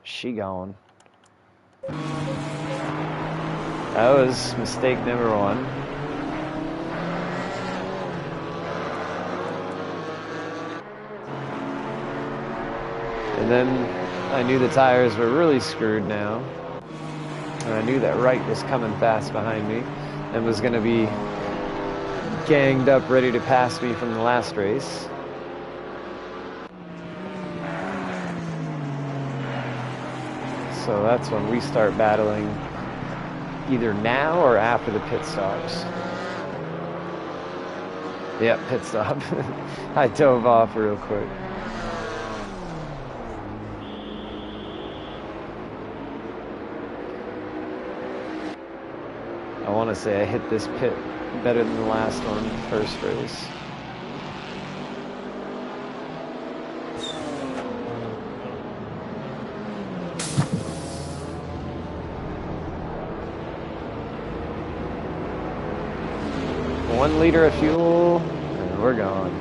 A: She gone. That was mistake number one. And then I knew the tires were really screwed now. And I knew that Wright was coming fast behind me and was going to be ganged up ready to pass me from the last race. So that's when we start battling, either now or after the pit stops. Yep, pit stop. I dove off real quick. I want to say I hit this pit better than the last one, first race. One liter of fuel, and we're gone.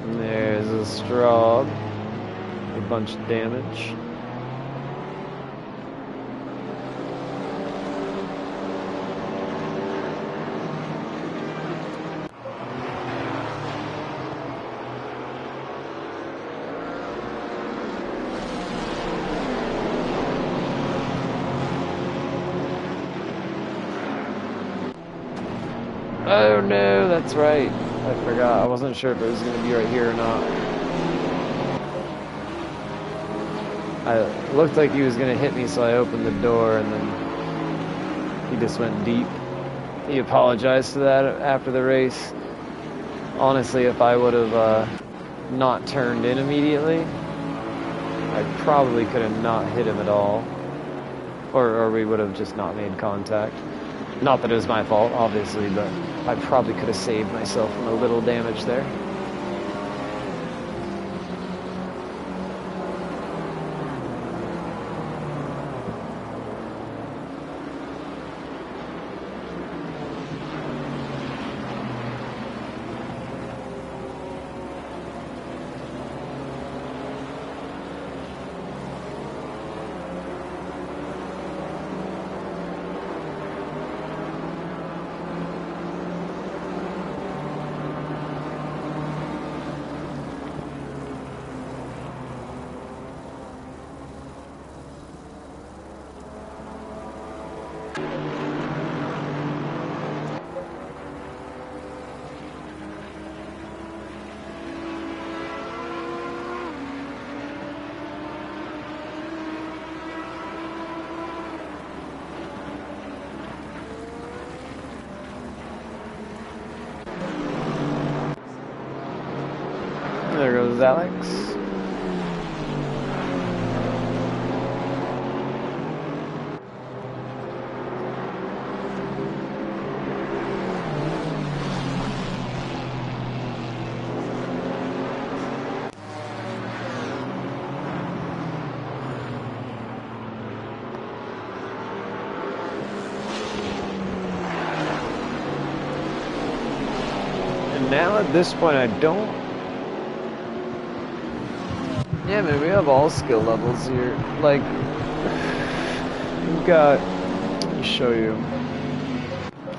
A: And there's a straw, a bunch of damage. Oh no, that's right. I forgot. I wasn't sure if it was going to be right here or not. It looked like he was going to hit me, so I opened the door, and then he just went deep. He apologized for that after the race. Honestly, if I would have not turned in immediately, I probably could have not hit him at all. Or we would have just not made contact. Not that it was my fault, obviously, but I probably could have saved myself from a little damage there. There goes Alex. And now at this point I don't... Yeah, man, we have all skill levels here. Like, we've got, let me show you.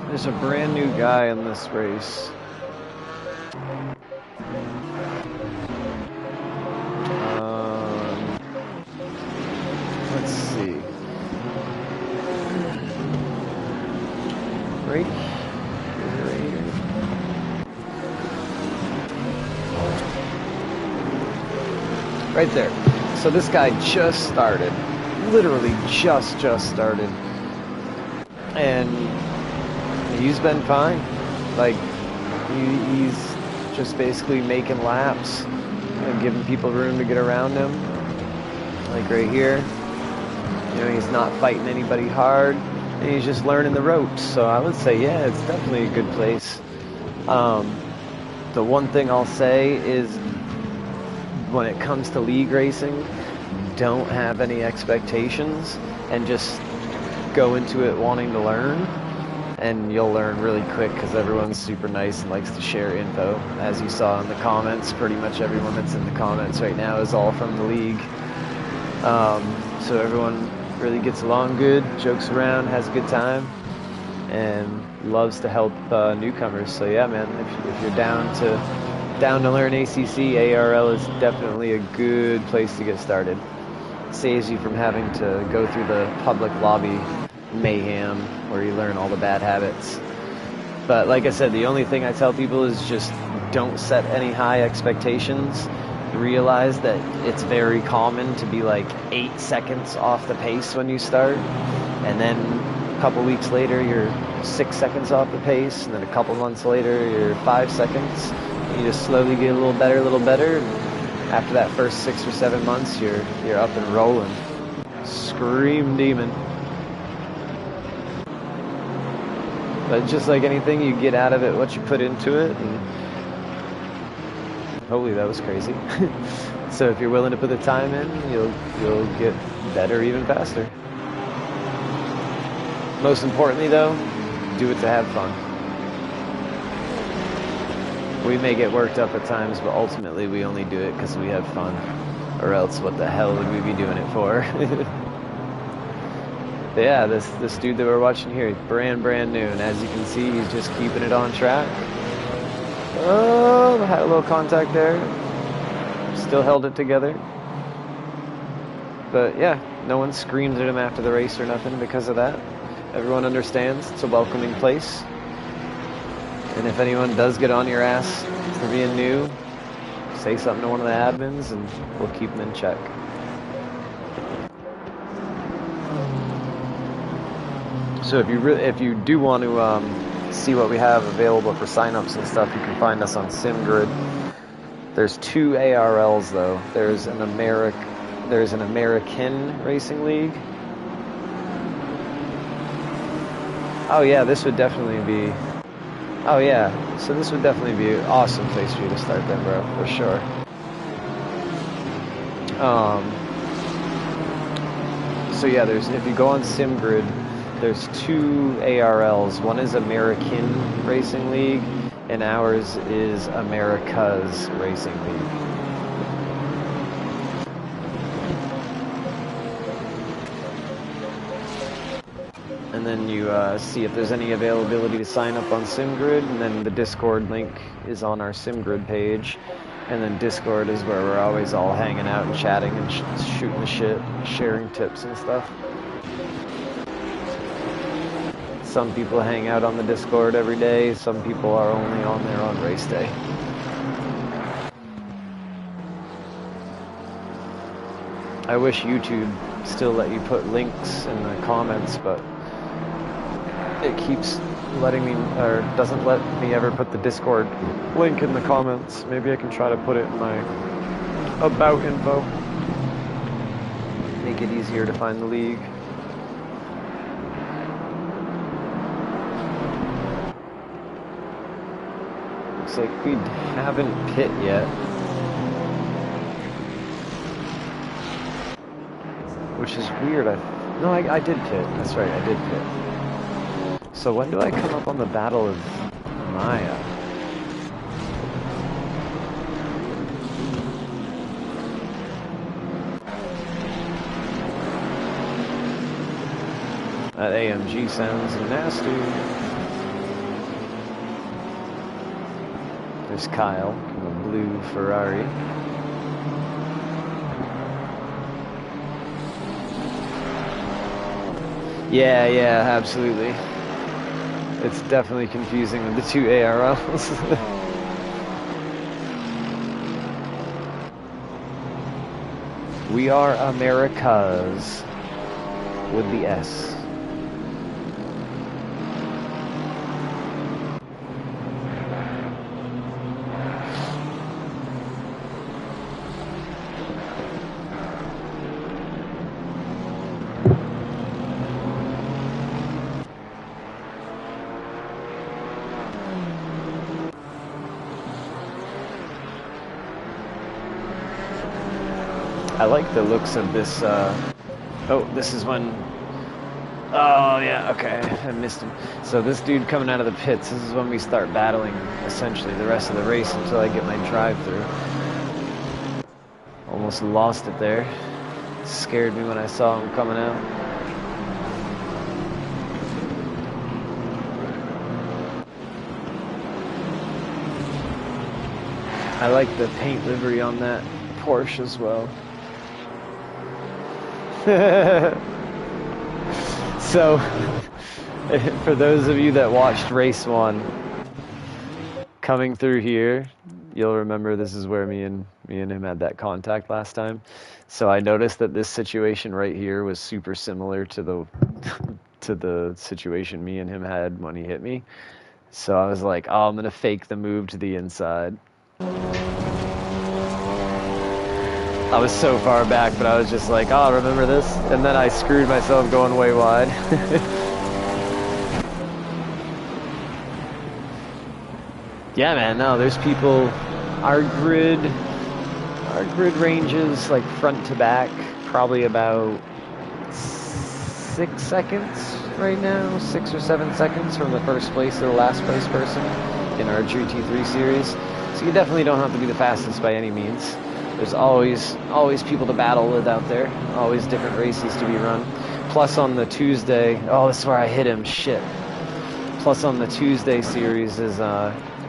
A: There's a brand new guy in this race. Let's see. Right here. Right there. So this guy just started. Literally just started. And he's been fine. Like, he's just basically making laps and giving people room to get around him. Like right here. You know, he's not fighting anybody hard. And he's just learning the ropes. So I would say, yeah, it's definitely a good place. The one thing I'll say is, when it comes to league racing, don't have any expectations and just go into it wanting to learn, and you'll learn really quick because everyone's super nice and likes to share info. As you saw in the comments, pretty much everyone that's in the comments right now is all from the league. So everyone really gets along good, jokes around, has a good time, and loves to help newcomers. So yeah, man, if you're down to learn ACC, ARL is definitely a good place to get started. It saves you from having to go through the public lobby mayhem where you learn all the bad habits. But like I said, the only thing I tell people is just don't set any high expectations, realize that it's very common to be like 8 seconds off the pace when you start, and then a couple weeks later you're 6 seconds off the pace, and then a couple months later you're 5 seconds. You just slowly get a little better, and after that first 6 or 7 months you're up and rolling. Scream demon. But just like anything, you get out of it what you put into it, and holy, that was crazy. So if you're willing to put the time in, you'll get better even faster. Most importantly though, do it to have fun. We may get worked up at times, but ultimately we only do it because we have fun. Or else what the hell would we be doing it for? But yeah, this dude that we're watching here, brand new, and as you can see, he's just keeping it on track. Oh, had a little contact there. Still held it together. But yeah, no one screams at him after the race or nothing because of that. Everyone understands it's a welcoming place. And if anyone does get on your ass for being new, say something to one of the admins and we'll keep them in check. So if you do want to see what we have available for signups and stuff, you can find us on SimGrid. There's 2 ARLs though. There's an American Racing League. Oh yeah, this would definitely be. Oh yeah, so this would definitely be an awesome place for you to start then, bro, for sure. So yeah, if you go on SimGrid, there's 2 ARLs. One is American Racing League, and ours is America's Racing League. And then you see if there's any availability to sign up on SimGrid, and then the Discord link is on our SimGrid page. And then Discord is where we're always all hanging out and chatting and shooting the shit, sharing tips and stuff. Some people hang out on the Discord every day, some people are only on there on race day. I wish YouTube still let you put links in the comments, but it keeps letting me, or doesn't let me ever put the Discord link in the comments. Maybe I can try to put it in my about info. Make it easier to find the league. Looks like we haven't pit yet. Which is weird. No, I did pit. That's right, I did pit. So when do I come up on the Battle of Maya? That AMG sounds nasty. There's Kyle in the blue Ferrari. Yeah, absolutely. It's definitely confusing with the 2 ARLs. We are Americas with the S. I like the looks of this, oh, this is when, oh yeah, okay, I missed him. So this dude coming out of the pits, this is when we start battling, essentially, the rest of the race until I get my drive-through. Almost lost it there. It scared me when I saw him coming out. I like the paint livery on that Porsche as well. So, for those of you that watched race 1, coming through here, you'll remember this is where me and him had that contact last time. So I noticed that this situation right here was super similar to the to the situation me and him had when he hit me. So I was like, oh, I'm gonna fake the move to the inside. I was so far back, but I was just like, oh, remember this? And then I screwed myself going way wide. Yeah, man, no, there's people, our grid ranges like front to back, probably about 6 seconds right now, 6 or 7 seconds from the first place to the last place person in our GT3 series. So you definitely don't have to be the fastest by any means. There's always people to battle with out there, always different races to be run. Plus on the Tuesday, oh, this is where I hit him, shit. Plus on the Tuesday series is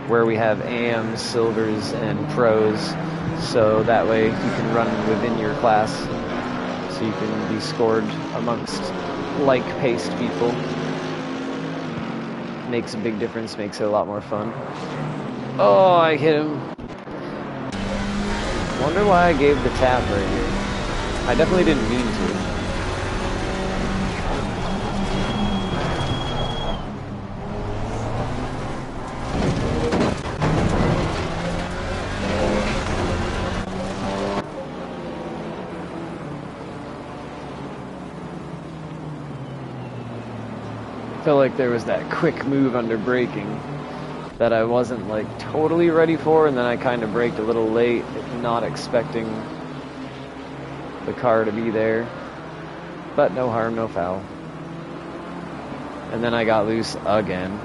A: where we have AMs, silvers, and pros, so that way you can run within your class, so you can be scored amongst like-paced people. Makes a big difference, makes it a lot more fun. Oh, I hit him. Wonder why I gave the tap right here. I definitely didn't mean to. I feel like there was that quick move under braking that I wasn't like totally ready for, and then I kind of braked a little late, not expecting the car to be there. But no harm, no foul. And then I got loose again.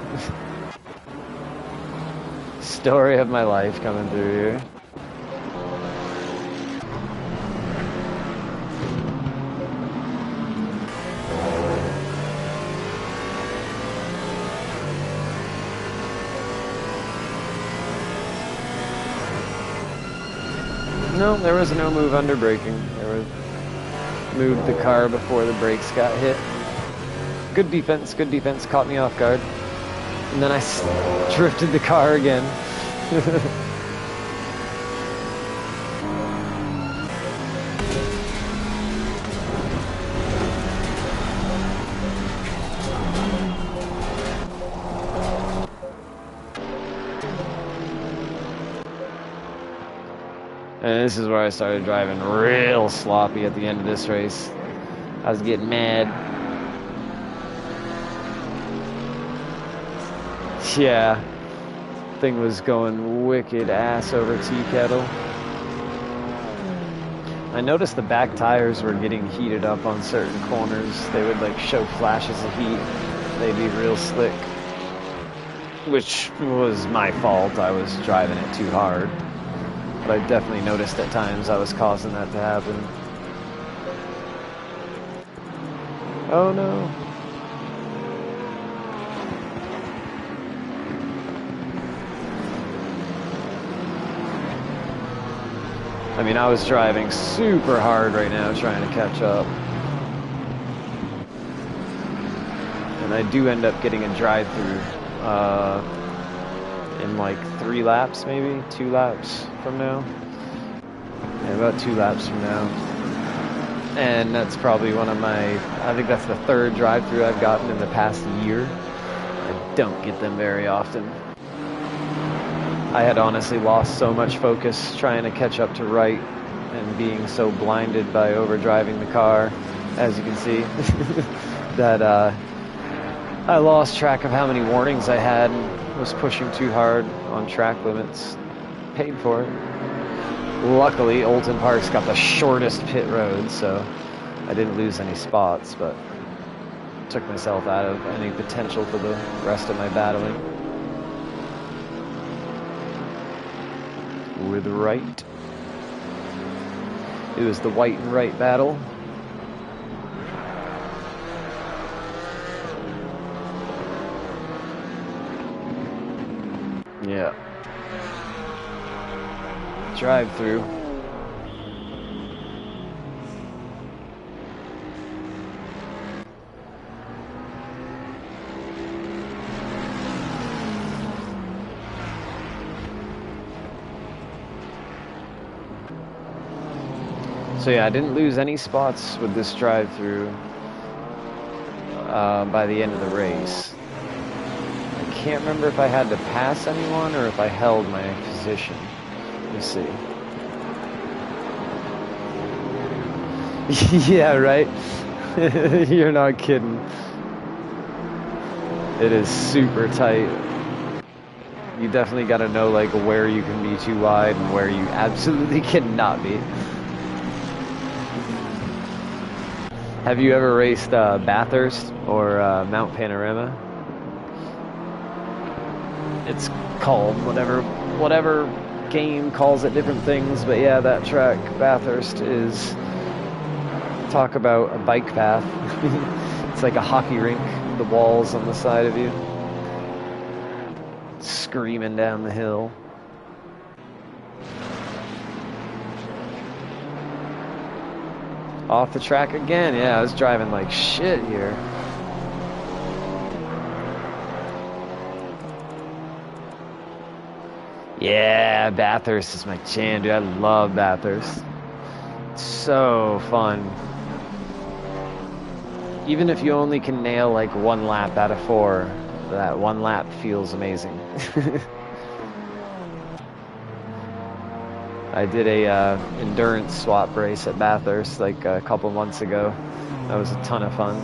A: Story of my life coming through here. No, there was no move under braking. Moved the car before the brakes got hit. Good defense, caught me off guard. And then I drifted the car again. And this is where I started driving real sloppy at the end of this race. I was getting mad. Yeah, thing was going wicked ass over tea kettle. I noticed the back tires were getting heated up on certain corners. They would like show flashes of heat. They'd be real slick, which was my fault. I was driving it too hard. But I definitely noticed at times I was causing that to happen. Oh no. I mean, I was driving super hard right now trying to catch up. And I do end up getting a drive-through in like 3 laps, maybe 2 laps from now. Yeah, about 2 laps from now. And that's probably one of my, I think that's the 3rd drive-through I've gotten in the past year. I don't get them very often. I had honestly lost so much focus trying to catch up to right and being so blinded by overdriving the car, as you can see, that I lost track of how many warnings I had and was pushing too hard on track limits. Paid for it. Luckily, Oulton Park's got the shortest pit road, so I didn't lose any spots, but took myself out of any potential for the rest of my battling. With right. It was the white and right battle. Yeah. Drive through. So yeah, I didn't lose any spots with this drive-through by the end of the race. I can't remember if I had to pass anyone or if I held my position. Let me see. Yeah, right? You're not kidding. It is super tight. You definitely got to know like where you can be too wide and where you absolutely cannot be. Have you ever raced Bathurst or Mount Panorama? It's called whatever game calls it different things, but yeah, that track, Bathurst, is, talk about a bike path. It's like a hockey rink, the walls on the side of you, screaming down the hill. Off the track again. Yeah, I was driving like shit here. Yeah, Bathurst is my jam, dude. I love Bathurst. It's so fun. Even if you only can nail like one lap out of 4, that one lap feels amazing. I did a endurance swap race at Bathurst like a couple months ago. That was a ton of fun.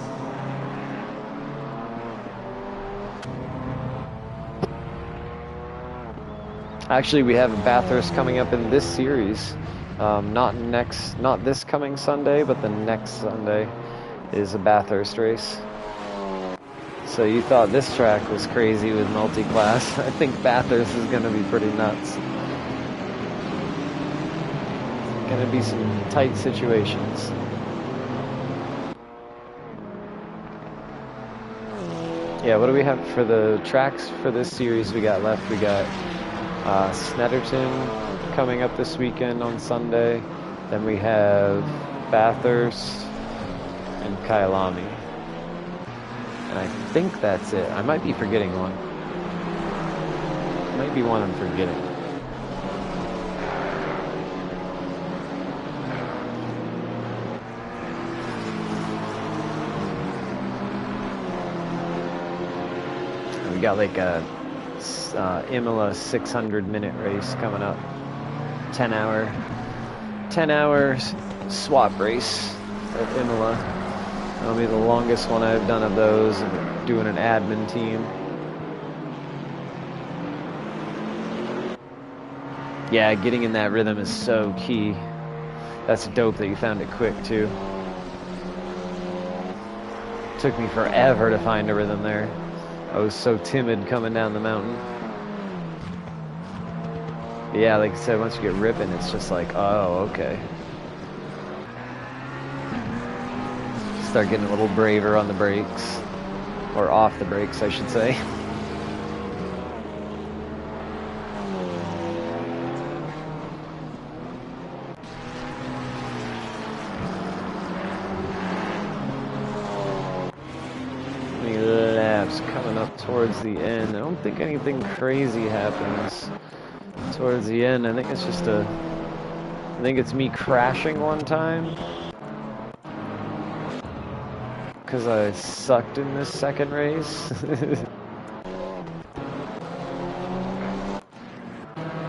A: Actually, we have Bathurst coming up in this series. Not this coming Sunday, but the next Sunday is a Bathurst race. So you thought this track was crazy with multi-class. I think Bathurst is going to be pretty nuts. Going to be some tight situations. Yeah, what do we have for the tracks for this series we got left? We got Snetterton coming up this weekend on Sunday. Then we have Bathurst and Kyalami. And I think that's it. I might be forgetting one. Might be one I'm forgetting. We got like a Imola 600-minute race coming up. 10 hour swap race at Imola. That'll be the longest one I've done of those, and doing an admin team. Yeah, getting in that rhythm is so key. That's dope that you found it quick too. Took me forever to find a rhythm there. I was so timid coming down the mountain. But yeah, like I said, once you get ripping, it's just like, oh, okay. Start getting a little braver on the brakes. Or off the brakes, I should say. Coming up towards the end. I don't think anything crazy happens towards the end. I think it's just I think it's me crashing one time because I sucked in this second race. I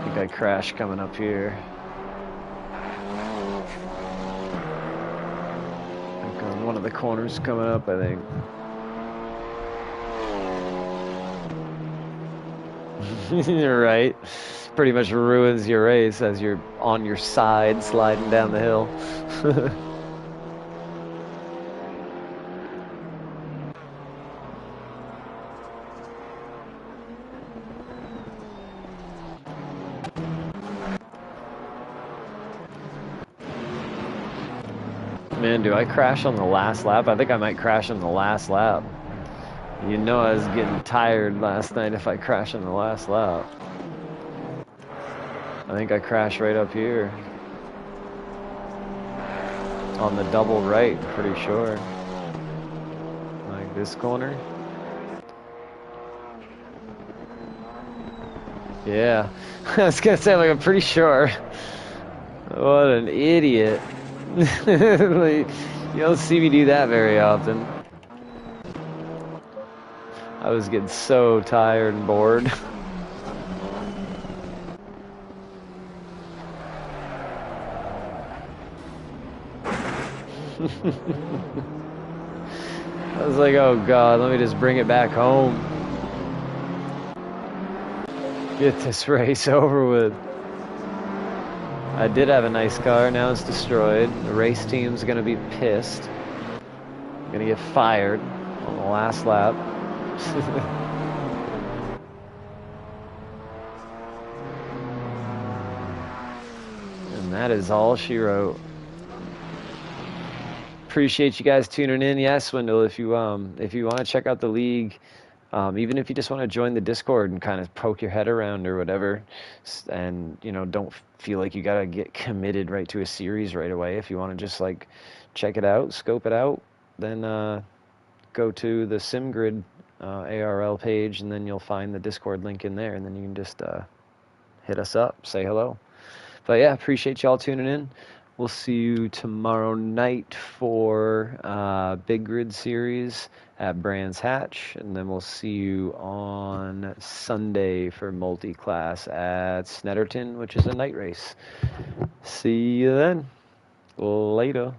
A: think I crashed coming up here. Like on one of the corners coming up, I think. Right. Pretty much ruins your race as you're on your side sliding down the hill. Man, do I crash on the last lap? I think I might crash on the last lap. You know I was getting tired last night if I crash on the last lap. I think I crashed right up here. On the double right, I'm pretty sure. Like this corner. Yeah. I was gonna say, like, I'm pretty sure. What an idiot. Like, you don't see me do that very often. I was getting so tired and bored. I was like, oh god, let me just bring it back home. Get this race over with. I did have a nice car, now it's destroyed. The race team's gonna be pissed. I'm gonna get fired on the last lap. And that is all she wrote. Appreciate you guys tuning in. Yeah, Swindle, if you want to check out the league, even if you just want to join the Discord and kind of poke your head around or whatever, and don't feel like you gotta get committed right to a series right away. If you want to just like check it out, scope it out, then go to the SimGrid ARL page, and then you'll find the Discord link in there, and then you can just hit us up, say hello. But yeah, appreciate y'all tuning in. We'll see you tomorrow night for Big Grid Series at Brands Hatch, and then we'll see you on Sunday for multi-class at Snetterton, which is a night race. See you then. Later.